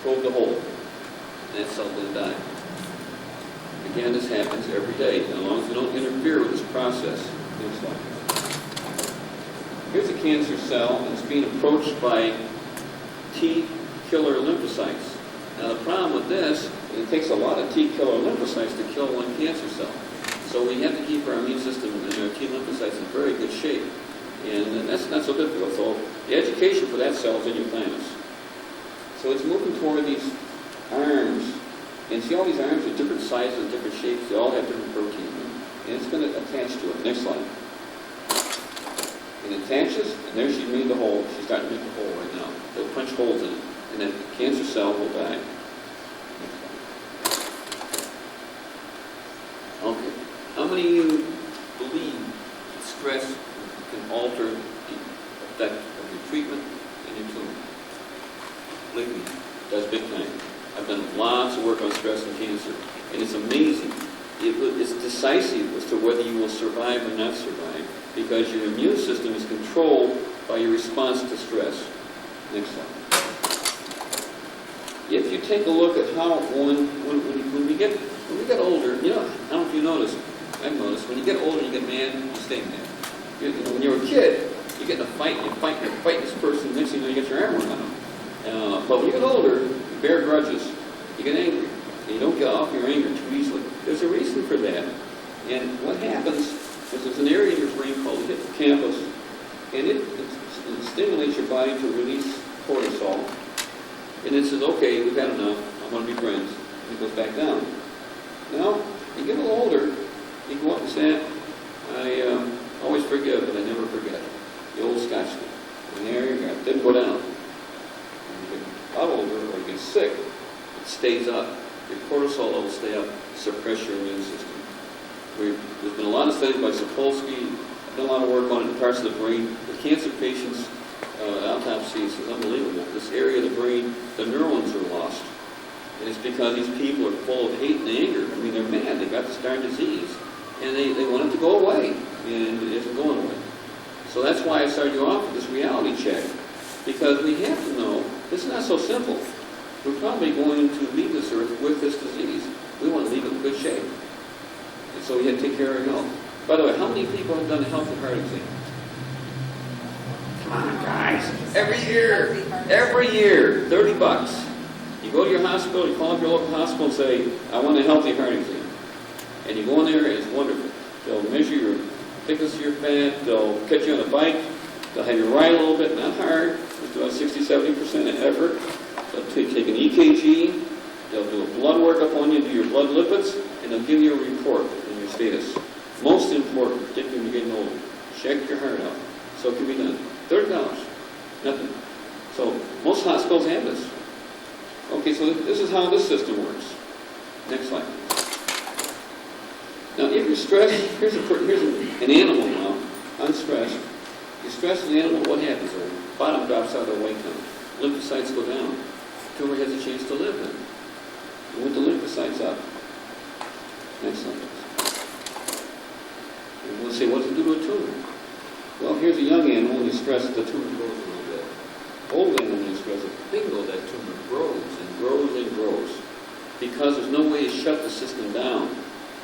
Probe the hole, and that cell's going to die. Again, this happens every day, as long as we don't interfere with this process. Next slide. Here's a cancer cell, and it's being approached by T killer lymphocytes. Now, the problem with this is it takes a lot of T killer lymphocytes to kill one cancer cell. So we have to keep our immune system and our T lymphocytes in very good shape. And that's not so difficult. So the education for that cell is in your thymus. So it's moving toward these arms. And see all these arms are different sizes, different shapes. They all have different proteins in them. And it's going to attach to it. Next slide. It attaches, and there she's made the hole. She's starting to make the hole right now. They'll punch holes in it, and that cancer cell will die. Okay. How many of you believe that stress can alter the effect of your treatment and your tumor? Believe me, it does big time. I've done lots of work on stress and cancer, and it's amazing. It's decisive as to whether you will survive or not survive, because your immune system is controlled by your response to stress. Next slide. If you take a look at how when we get older, I don't noticed, I've noticed, when you get older, you get mad, you stay mad. You know, when you were a kid, you get in a fight, you fight this person, next thing you know, you get your arm around them. But when you get older, you bear grudges, you get angry, and you don't get off your anger too easily. There's a reason for that. And what happens is there's an area in your brain called the hippocampus, and it stimulates your body to release cortisol. And it says, okay, we've had enough, I want to be friends. And it goes back down. Now, you get a little older, you go up and say, I always forgive, but I never forget. The old Scotchman. And there you go. It didn't go down. When you get a lot older or you get sick, it stays up. Your cortisol levels stay up, suppress your immune system. There's been a lot of studies by Sapolsky. I've done a lot of work on it in parts of the brain. The cancer patients, autopsies is unbelievable. This area of the brain, the neurons are lost. And it's because these people are full of hate and anger. I mean, they're mad. They've got this darn disease. And they want it to go away. And it isn't going away. So that's why I started you off with this reality check. Because we have to know, this is not so simple. We're probably going to leave this earth with this disease. We want to leave it in good shape. And so we have to take care of our health. By the way, how many people have done a healthy heart exam? Come on, guys. Every year. Every year. $30. You go to your hospital, you call up your local hospital and say, I want a healthy heart exam. And you go in there, and it's wonderful. They'll measure your thickness of your fat, they'll catch you on a bike, they'll have you ride a little bit, not hard, just about 60-70% of effort. They'll take an EKG, they'll do a blood workup on you, do your blood lipids, and they'll give you a report on your status. Most important, particularly when you're getting older, check your heart out. So it can be done. $30. Nothing. So most hospitals have this. Okay, so this is how this system works. Next slide. Now, if you're stressed, here's an animal now, unstressed. You stress an animal, what happens? The bottom drops out of their weight count. Lymphocytes go down. The tumor has a chance to live then. You want the lymphocytes up. Next slide. And we'll say, what does it do to a tumor? Well, here's a young animal, when you stress it, the tumor grows a little bit. Old animal, when you stress it, bingo, that tumor grows and grows and grows. Because there's no way to shut the system down.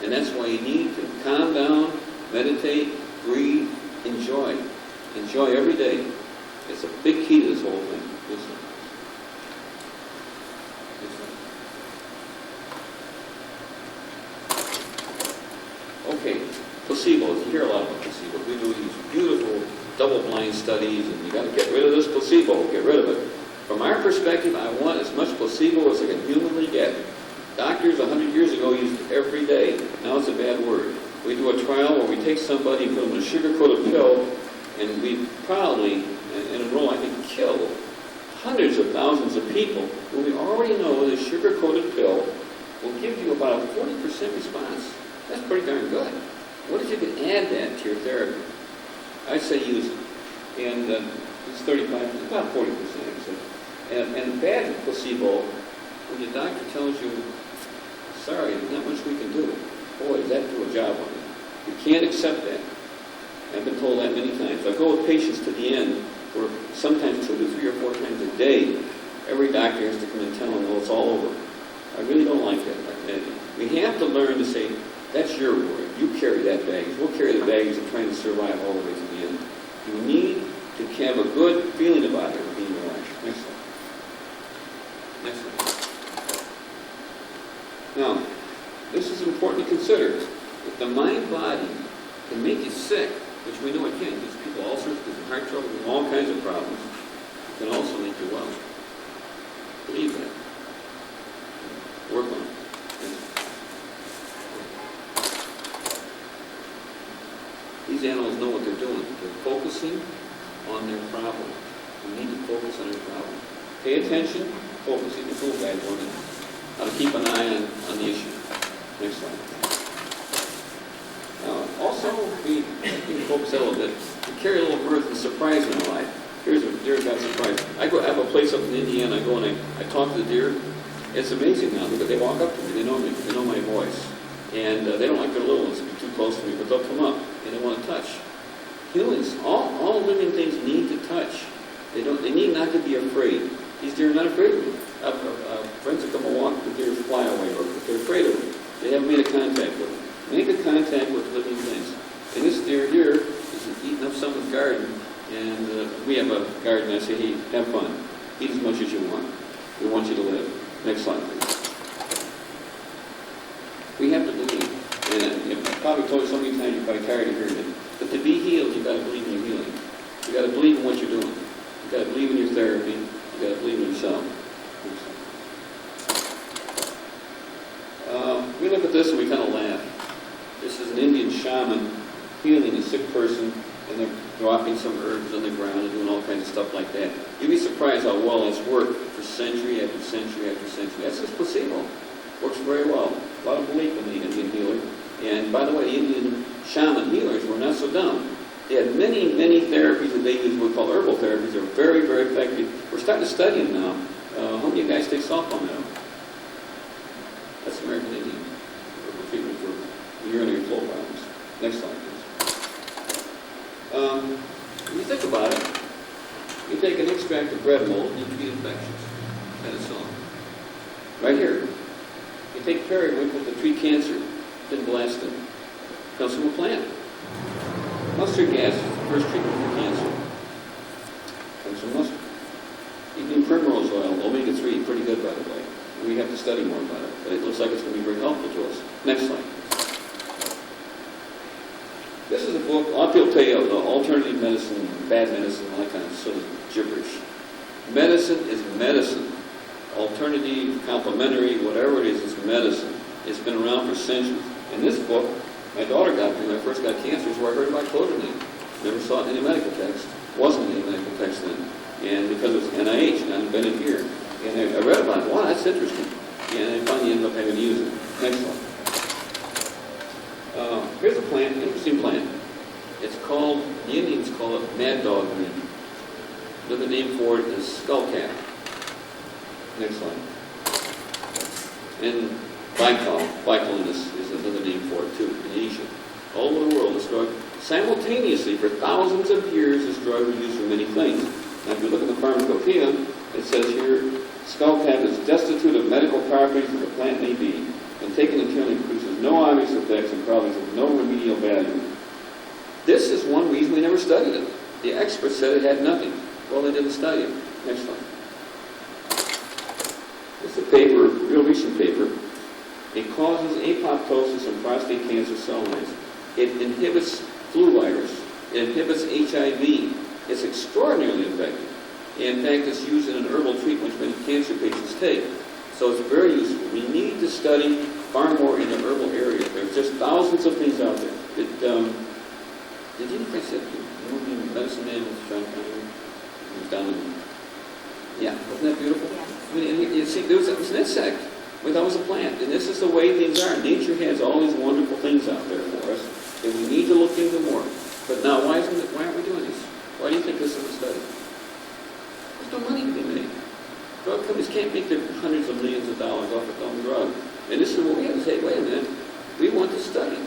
And that's why you need to calm down, meditate, breathe, enjoy. Enjoy every day. It's a big key to this whole thing. Listen. Okay, placebos. You hear a lot about placebos. We do these beautiful double-blind studies, and you got to get rid of this placebo. Get rid of it. From our perspective, I want as much placebo as I can humanly get. Doctors 100 years ago used it every day. Now it's a bad word. We do a trial where we take somebody and put them in a sugar-coated pill, and we probably, and in a row, I think, kill hundreds of thousands of people when we already know the sugar-coated pill will give you about a 40% response. That's pretty darn good. What if you could add that to your therapy? I'd say use it. And it's 35%, about 40%, actually. And bad placebo, when your doctor tells you, sorry, there's not much we can do. Boy, does that do a job on you. You can't accept that. I've been told that many times. I go with patients to the end, where sometimes 2 to 3 or 4 times a day, every doctor has to come and tell them, well, it's all over. I really don't like that. We have to learn to say, that's your word. You carry that baggage. We'll carry the baggage of trying to survive all the way to the end. You need to have a good feeling about it in your life. Next slide. Next slide. Now, this is important to consider. If the mind-body can make you sick, which we know it can, gives people ulcers, gives them heart trouble, gives them all kinds of problems, it can also make you well. Believe that. Work on it. These animals know what they're doing. They're focusing on their problem. You need to focus on your problem. Pay attention, focusing. The cool guys learning how to keep an eye on the issue. Next slide. Also, we focus a little bit. We carry a little mirth and surprise in our life. Here's a deer got surprised. I have a place up in Indiana. I go and I talk to the deer. It's amazing now because they walk up to me. They know me. They know my voice. And they don't like their little ones to be too close to me, but they'll come up and they want to touch. Humans, all living things need to touch. They need not to be afraid. These deer are not afraid of me. Friends that come and walk, the deer fly away, or if they're afraid of me, they haven't made a contact with them. Make a contact with living things. And this deer here is eating up someone's garden, and we have a garden. I say, hey, have fun. Eat as much as you want. We want you to live. Next slide, please. We have to believe. And I've probably told you so many times, you're probably tired of hearing it. But to be healed, you've got to believe in your healing. You've got to believe in what you're doing. You've got to believe in your therapy. You've got to believe in yourself. We look at this and we kind of laugh. This is an Indian shaman healing a sick person, and they're dropping some herbs on the ground and doing all kinds of stuff like that. You'd be surprised how well it's worked for century after century after century. That's just placebo. Works very well. A lot of belief in the Indian healer. And by the way, the Indian shaman healers were not so dumb. They had many, many therapies that they use, what we call herbal therapies. They're very, very effective. We're starting to study them now. How many of you guys take softball now? That's American Indian herbal treatment for urinary flow problems. Next slide, please. When you think about it, you take an extract of bread mold and you treat infections. Penicillin. Right here. You take periwinkle to treat cancer. Blasted. Comes from a plant. Mustard gas is the first treatment for cancer. Comes from mustard. Even primrose oil, omega-3, pretty good by the way. We have to study more about it, but it looks like it's going to be very helpful to us. Next slide. This is a book, a lot of people tell you alternative medicine, bad medicine, all that kind of sort of gibberish. Medicine is medicine. Alternative, complementary, whatever it is medicine. It's been around for centuries. In this book, my daughter got me when I first got cancer, is where I heard about clonidine. Never saw it in any medical text. Wasn't in any medical text then. And because it was NIH, and I've been in here. And I read about it. Wow, that's interesting. And I finally ended up having to use it. Next one. Here's a plant, interesting plant. It's called, the Indians call it mad dog weed. Another name for it is skullcap. Next slide. And Vicodin is another name for it too, in Asia. All over the world, this drug, simultaneously for thousands of years, this drug was used for many things. Now, if you look at the pharmacopoeia, it says here, skullcap is destitute of medical properties that the plant may be, and taken internally produces no obvious effects and probably of no remedial value. This is one reason we never studied it. The experts said it had nothing. Well, they didn't study it. Next one. It's a paper, real recent paper. It causes apoptosis in prostate cancer cell lines. It inhibits flu virus. It inhibits HIV. It's extraordinarily effective. In fact, it's used in an herbal treatment which many cancer patients take. So it's very useful. We need to study far more in the herbal area. There's just thousands of things out there. Did you think I said the movie Medicine Man with John Connery? He was down in... Yeah, wasn't that beautiful? Yeah. I mean, you see, it was an insect. We thought it was a plant. And this is the way things are. Nature has all these wonderful things out there for us that we need to look into more. But now, why aren't we doing this? Why do you think this is a study? There's no money to be made. Drug companies can't make their hundreds of millions of dollars off a dumb drug. And this is what we have to say, wait a minute, we want to study.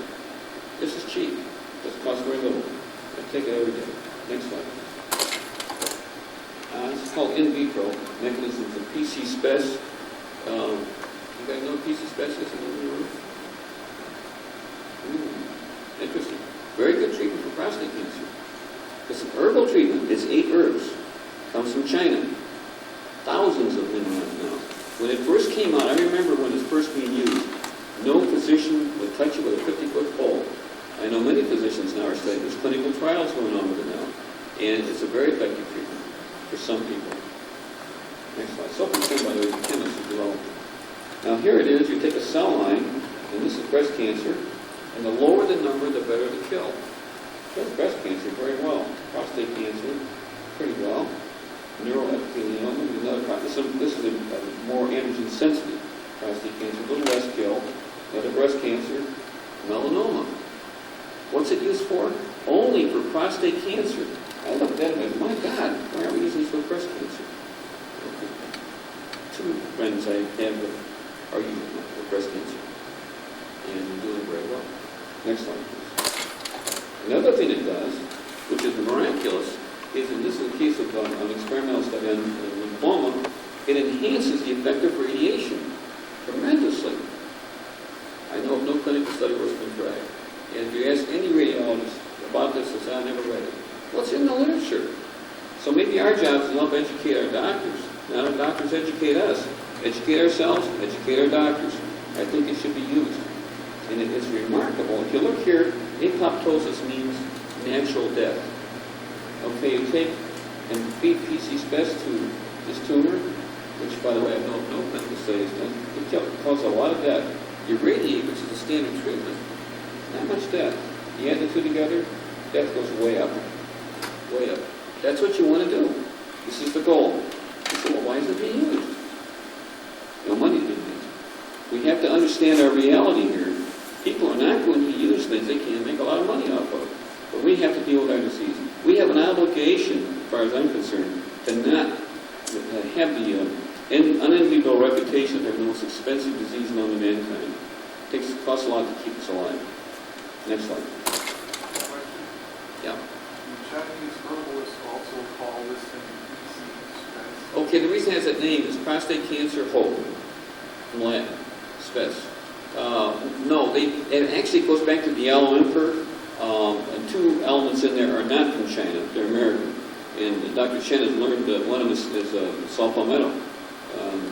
This is cheap. This costs very little. I take it every day. Next slide. This is called in vitro mechanisms of PC spec. You guys know what PC spec is in the room? Interesting. Very good treatment for prostate cancer. It's an herbal treatment. It's 8 herbs. Comes from China. Thousands of them around now. When it first came out, I remember when it was first being used, no physician would touch it with a 50-foot pole. I know many physicians now are studying. There's clinical trials going on with it now. And it's a very effective treatment for some people. Next slide. Sulfur-10, by the way, the chemists who developed it. Now here it is. You take a cell line, and this is breast cancer, and the lower the number, the better the kill. Kills breast cancer very well. Prostate cancer, pretty well. Neuroepithelioma is another prostate. This is a more antigen-sensitive prostate cancer, a little less kill. Another breast cancer, melanoma. What's it used for? Only for prostate cancer. I looked at it and my God, why are we using this for breast cancer? 2 friends I have that are using it for breast cancer. And they're doing very well. Next slide, please. Another thing it does, which is miraculous, is, and this is a case of an experimental study on lymphoma, it enhances the effect of radiation tremendously. I know of no clinical study where it's been tried. And if you ask any radiologist about this, they'll say, I never read it. Well, it's in the literature. So maybe our job is to help educate our doctors. Not our doctors educate us. Educate ourselves, educate our doctors. I think it should be used. And it's remarkable. If you look here, apoptosis means natural death. Okay, you take and feed PC spes to this tumor, which, by the way, I don't know what to say is that it causes a lot of death. You radiate, which is the standard treatment. Not much death. You add the two together, death goes way up. Way up. That's what you want to do. This is the goal. You say, well, why is it being used? No money being used. We have to understand our reality here. People are not going to use things they can't make a lot of money off of. But we have to deal with our disease. We have an obligation, as far as I'm concerned, to not have the unenviable reputation of the most expensive disease known to mankind. It costs a lot to keep us alive. Next slide. Yeah. The Chinese herbalists also call this thing EC. Okay, the reason it has that name is prostate cancer hope, from Latin, spes. No, it actually goes back to the yellow emperor. And two elements in there are not from China, they're American. And Dr. Chen has learned that one of them is saw palmetto,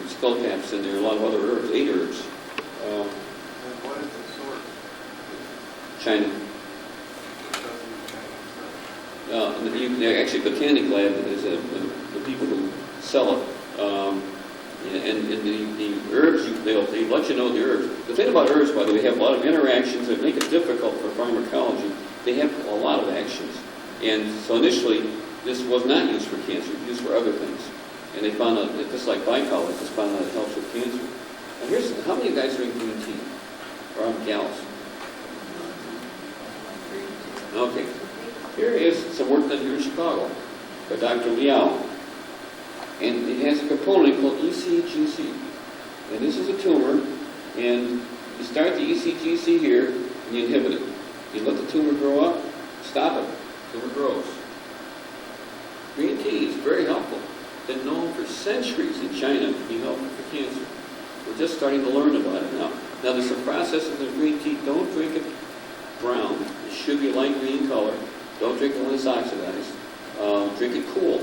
skullcaps in there, a lot of other herbs, 8 herbs. And what is the source? China. Actually, Botanic Lab is the people who sell it. And the herbs, they let you know the herbs. The thing about herbs, by the way, they have a lot of interactions that make it difficult for pharmacology. They have a lot of actions. And so initially, this was not used for cancer, it was used for other things. And they found out, just like Bicol, they just found out it helps with cancer. Now here's, how many of you guys drink green tea? Or gals? Okay. Here is some work done here in Chicago by Dr. Liao. And it has a component called ECGC. And this is a tumor, and you start the ECGC here, and you inhibit it. You let the tumor grow up, stop it, tumor grows. Green tea is very helpful. Been known for centuries in China to be helpful for cancer. We're just starting to learn about it now. Now there's some processes in green tea. Don't drink it brown. It should be light green color. Don't drink it when it's oxidized. Drink it cool.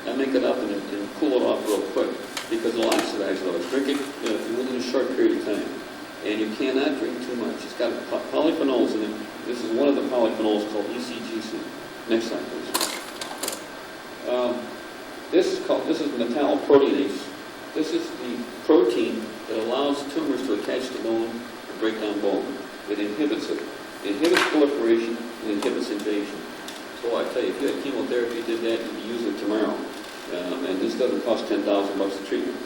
Now make it up and cool it off real quick because it'll oxidize those. Drink it within a short period of time. And you cannot drink too much. It's got polyphenols in it. This is one of the polyphenols called ECGC. Next slide, please. This is metalloproteinase. This is the protein that allows tumors to attach to bone and break down bone. It inhibits it. It inhibits proliferation and inhibits invasion. So I tell you, if you had chemotherapy, you did that, you'd be using it tomorrow. And this doesn't cost $10,000 a treatment.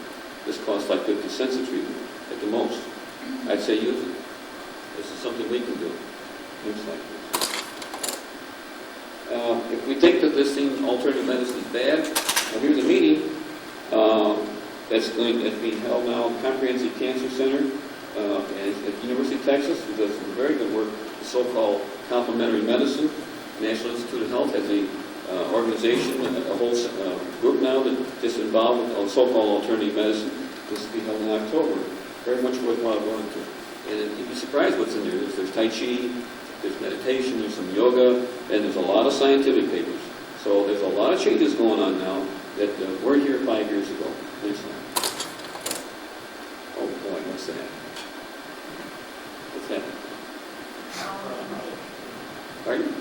This costs like 50 cents a treatment at the most. I'd say use it. This is something we can do. Next slide, please. If we think that this thing, alternative medicine, is bad, well, here's a meeting that's being held now at Comprehensive Cancer Center at the University of Texas. It does some very good work, the so-called complementary medicine. National Institute of Health has a organization, a whole group now that is involved with so-called alternative medicine. This will be held in October. Very much worthwhile going to. And you'd be surprised what's in there. There's Tai Chi, there's meditation, there's some yoga, and there's a lot of scientific papers. So there's a lot of changes going on now that weren't here 5 years ago. Next slide. Oh boy, what's that? What's that? Pardon?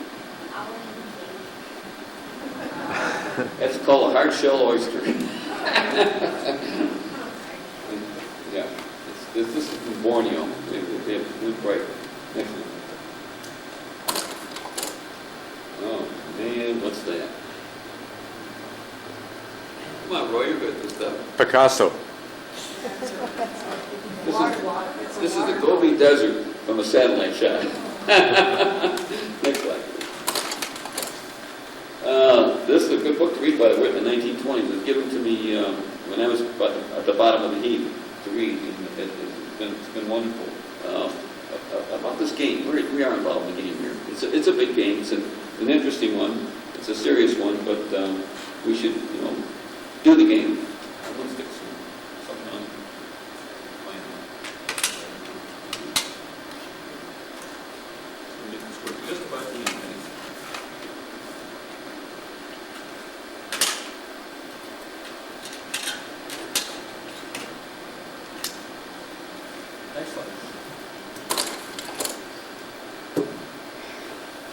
That's called a hard shell oyster. Yeah, this is from Borneo. They have blue bright. Next one. Oh man, what's that? Come on, Roy, you're good at this stuff. Picasso. This is the Gobi Desert from a satellite shot. Next slide. This is a good book to read, by the way, in the 1920s. It was given to me when I was at the bottom of the heap to read. It's been wonderful. About this game, we are involved in the game here. It's a big game. It's an interesting one. It's a serious one, but we should, do the game. Let's get something on.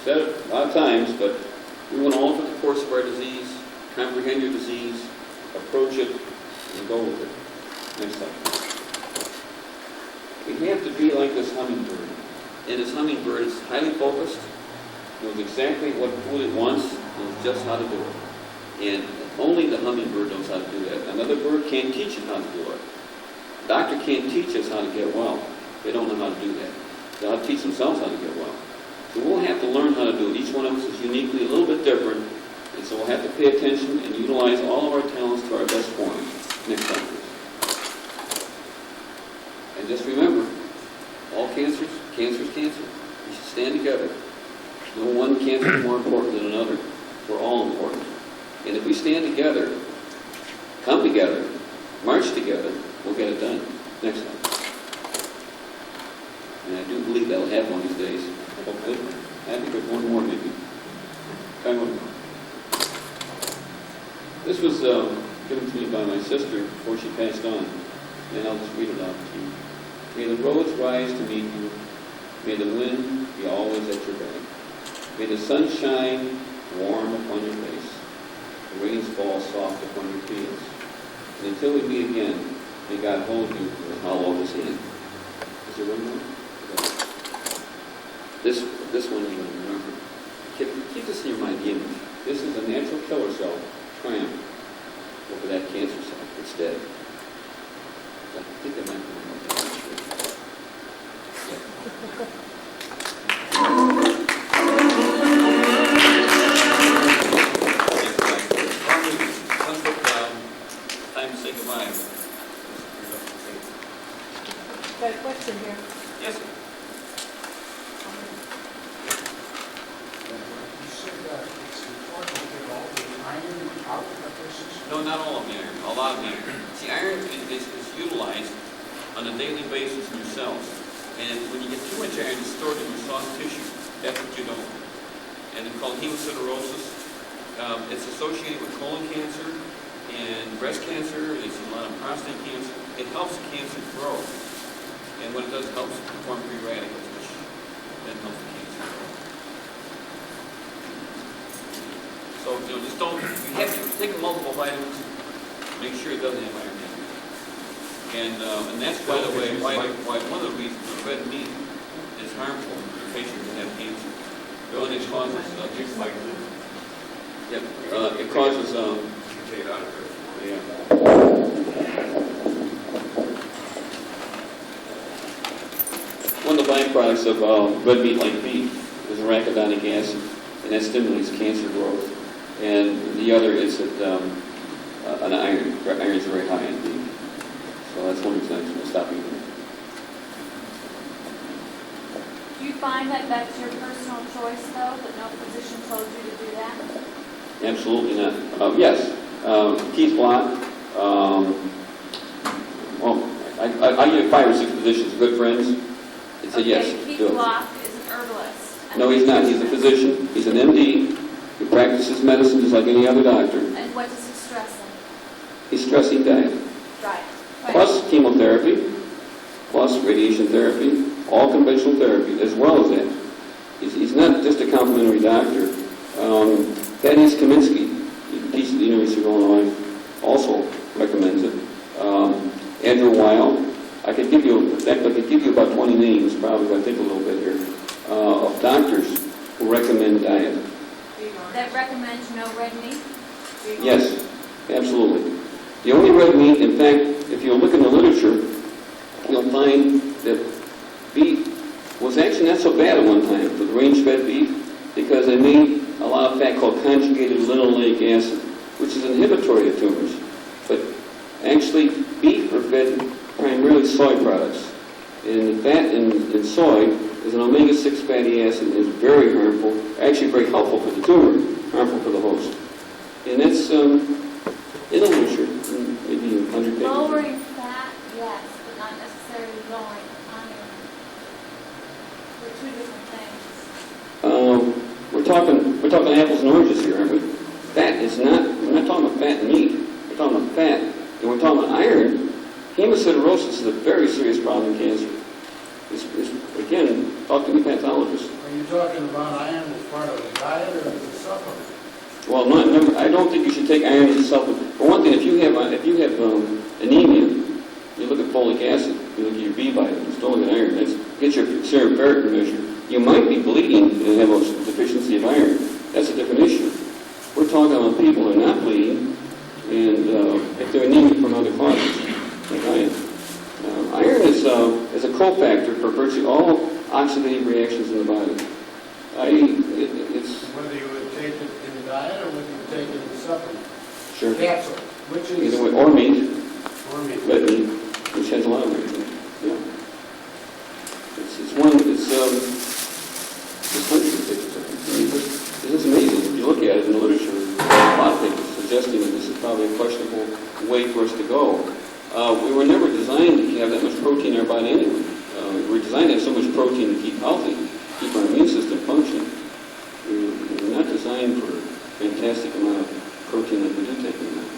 said it a lot of times, but we want to alter the course of our disease, comprehend your disease, approach it, and go with it. Next slide. We have to be like this hummingbird. And this hummingbird is highly focused, knows exactly what food it wants, knows just how to do it. And only the hummingbird knows how to do that. Another bird can't teach it how to do it. A doctor can't teach us how to get well. They don't know how to do that. They'll have to teach themselves how to get well. So we'll have to learn how to do it. Each one of us is uniquely a little bit different, and so we'll have to pay attention and utilize all of our talents to our best form. Next slide, please. And just remember, all cancer is cancer. We should stand together. No one cancer is more important than another. We're all important. And if we stand together, come together, march together, we'll get it done. Next slide. And I do believe that'll happen one of these days. Hopefully. I think there's one more maybe. Try one more. This was given to me by my sister before she passed on. And I'll just read it out to you. May the roads rise to meet you. May the wind be always at your back. May the sun shine warm upon your face. The rains fall soft upon your fields. And until we meet again, may God hold you in the hollow of his hand. Is there one more? This one you want to remember. Keep this in your mind, the image. This is a natural killer cell triumph over that cancer cell. It's dead. I think that might be one more. Time to say goodbye. Got a question here. Yes, sir. No, not all of the iron. A lot of the iron. See, iron is utilized on a daily basis in your cells. And when you get too much iron, it's stored in your soft tissue. That's what you don't want. And it's called hemosiderosis. It's associated with colon cancer and breast cancer. It's a lot of prostate cancer. It helps the cancer grow. And what it does, it helps form free radicals, which then helps the cancer grow. So, just don't, you have to take multiple vitamins, make sure it doesn't have iron in it. And that's, by the way, why one of the reasons red meat is harmful for patients that have cancer. It causes, it causes, Take it out of there. yeah. One of the byproducts of red meat like beef is arachidonic acid, and that stimulates cancer growth. And the other is that an iron. Iron is very high in beef. So that's one reason I'm going to stop eating it. Do you find that that's your personal choice, though, that no physician told you to do that? Absolutely not. Yes. Keith Block. Well, I get 5 or 6 physicians, good friends. They said yes. Keith do it. Block is an herbalist. No, he's not. He's a physician. He's an MD. He practices medicine just like any other doctor. And what does he stress in? He's stressing diet. Right. Plus chemotherapy, plus radiation therapy, all conventional therapy, as well as that. He's not just a complimentary doctor. Thaddeus Kaminsky, he teaches at the University of Illinois, also recommends it. Andrew Weil, I could give you about 20 names, probably, if I think a little bit here, of doctors who recommend diet. That recommends no red meat? Yes, absolutely. The only red meat, in fact, if you look in the literature, you'll find that beef was actually not so bad at one time for the range-fed beef because they made a lot of fat called conjugated linoleic acid, which is inhibitory of tumors. But actually, beef are fed primarily soy products. And the fat in soy is an omega-6 fatty acid and is very harmful, actually very helpful for the tumor, harmful for the host. And that's in the literature, maybe 100 pages. Lowering fat, yes, but not necessarily lowering iron. They're two different things. We're talking apples and oranges here, aren't we? Fat is not, we're not talking about fat and meat. We're talking about fat. And we're talking about iron. Hemosiderosis is a very serious problem in cancer. Again, talk to the pathologist. Are Are you talking about iron as part of a diet or as a supplement? Well, I don't think you should take iron as a supplement. For one thing, if you have anemia, you look at folic acid, you look at your B vitamins, don't look at iron. Get your serum ferritin measured. You might be bleeding and have a deficiency of iron. That's a different issue. We're talking about people who are not bleeding, and if they're anemic from other causes, like iron. Iron is a cofactor for virtually all oxidative reactions in the body. It's Whether you would take it in the diet or whether you take it as a supplement? sure Capsule, which is... either way, or meat, Or meat. red meat, which has a lot of iron. Yeah, it's hundreds of papers. This is amazing. If you look at it in the literature, a lot of papers suggesting that this is probably a questionable way for us to go. We were never designed to have that much protein in our body anyway. We're designed to have so much protein to keep healthy, keep our immune system functioning. We're not designed for a fantastic amount of protein that we do take in there.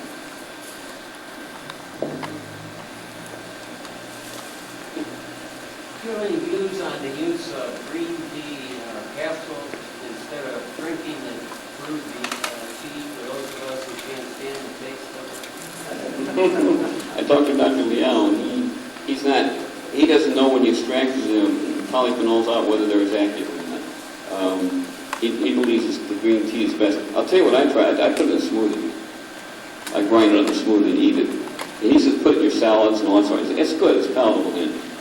Do you have any views on the use of green tea capsules instead of drinking the brewed tea for those of us who can't stand the taste of it? I talked to Dr. Liao, and he doesn't know when you extract the polyphenols out whether they're as active or not. He believes the green tea is best. I'll tell you what I tried. I put it in a smoothie. I grind it up in a smoothie and eat it. And he says put it in your salads and all that sort of thing. It's good. It's palatable,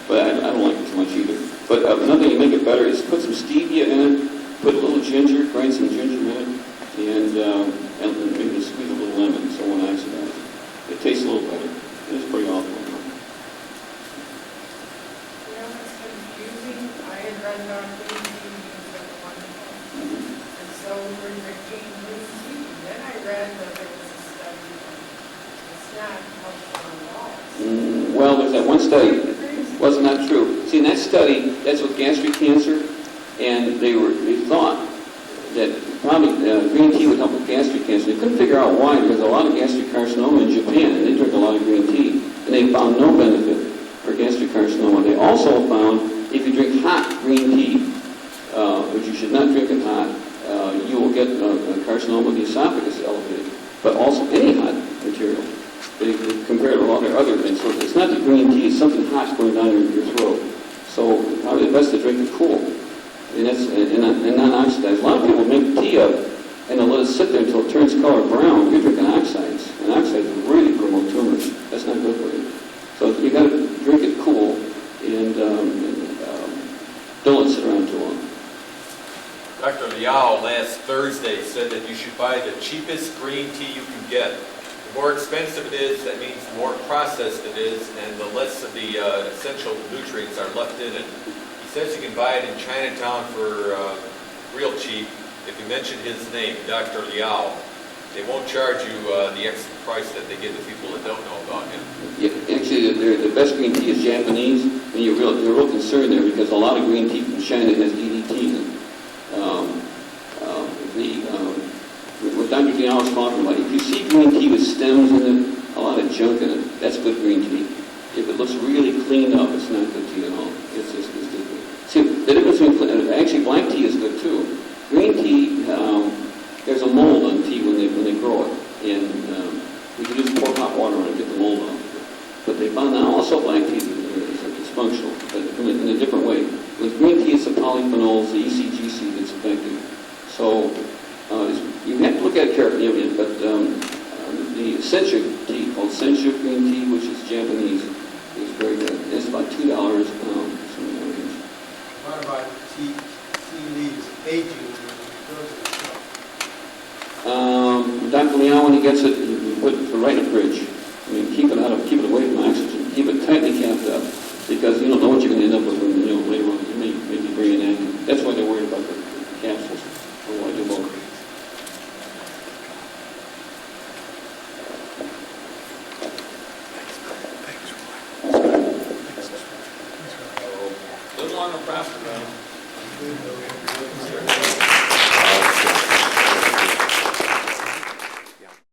but I don't like it too much either. But another thing to make it better is put some stevia in it, put a little ginger, grind some ginger in it, and maybe squeeze a little lemon so it won't oxidize. It tastes a little better. It's pretty awful. Yeah, it's confusing. I had read on green tea at one point, and so we're drinking green tea. Then I read that there was a study that it's not helpful at all. Well, there's that one study. Was not true. See, in that study, that's with gastric cancer, and they thought that probably green tea would help with gastric cancer. They couldn't figure out why, because a lot of gastric carcinoma in Japan, and they drink a lot of green tea, and they found no benefit for gastric carcinoma. They also found if you drink hot green tea, which you should not drink it hot, you will get a carcinoma of the esophagus elevated, but also any hot material. They compare it to a lot of other things. So it's not the green tea, it's something hot going down your throat. So probably the best to drink it cool. And that's and non-oxidized. A lot of people make tea up and they'll let it sit there until it turns color brown. You're drinking oxides. And oxides really promote tumors. That's not good for you. So you got to drink it cool and don't let it sit around too long. Dr. Liao last Thursday said that you should buy the cheapest green tea you can get. The more expensive it is, that means the more processed it is, and the less of the essential nutrients are left in it. He says you can buy it in Chinatown for real cheap. If you mention his name, Dr. Liao, they won't charge you the extra price that they give the people that don't know about him. Yeah, actually, the best green tea is Japanese, and you're real concerned there because a lot of green tea from China has DDT in it. What Dr. Liao was talking about, if you see green tea with stems in it, a lot of junk in it, that's good green tea. If it looks really cleaned up, it's not good tea at all. It's just good. See, the difference between, actually black tea is good too. Green tea, there's a mold on tea when they grow it, and you can just pour hot water on it and get the mold off. But they found now also black tea is functional, but in a different way. With green tea, it's the polyphenols, the ECGC that's affected. So you have to look at it carefully, but the sencha tea, called sencha green tea, which is Japanese, is very good. It's about $2 a pound. What about tea leaves aging when Dr. Liao, when he gets it, you put it right in the fridge. I mean, keep it away from oxygen. Keep it tightly capped up, because you don't know what you're going to end up with when later on. You may be very inactive. That's why they're worried about the capsules. Or why do both. A little longer, faster, man.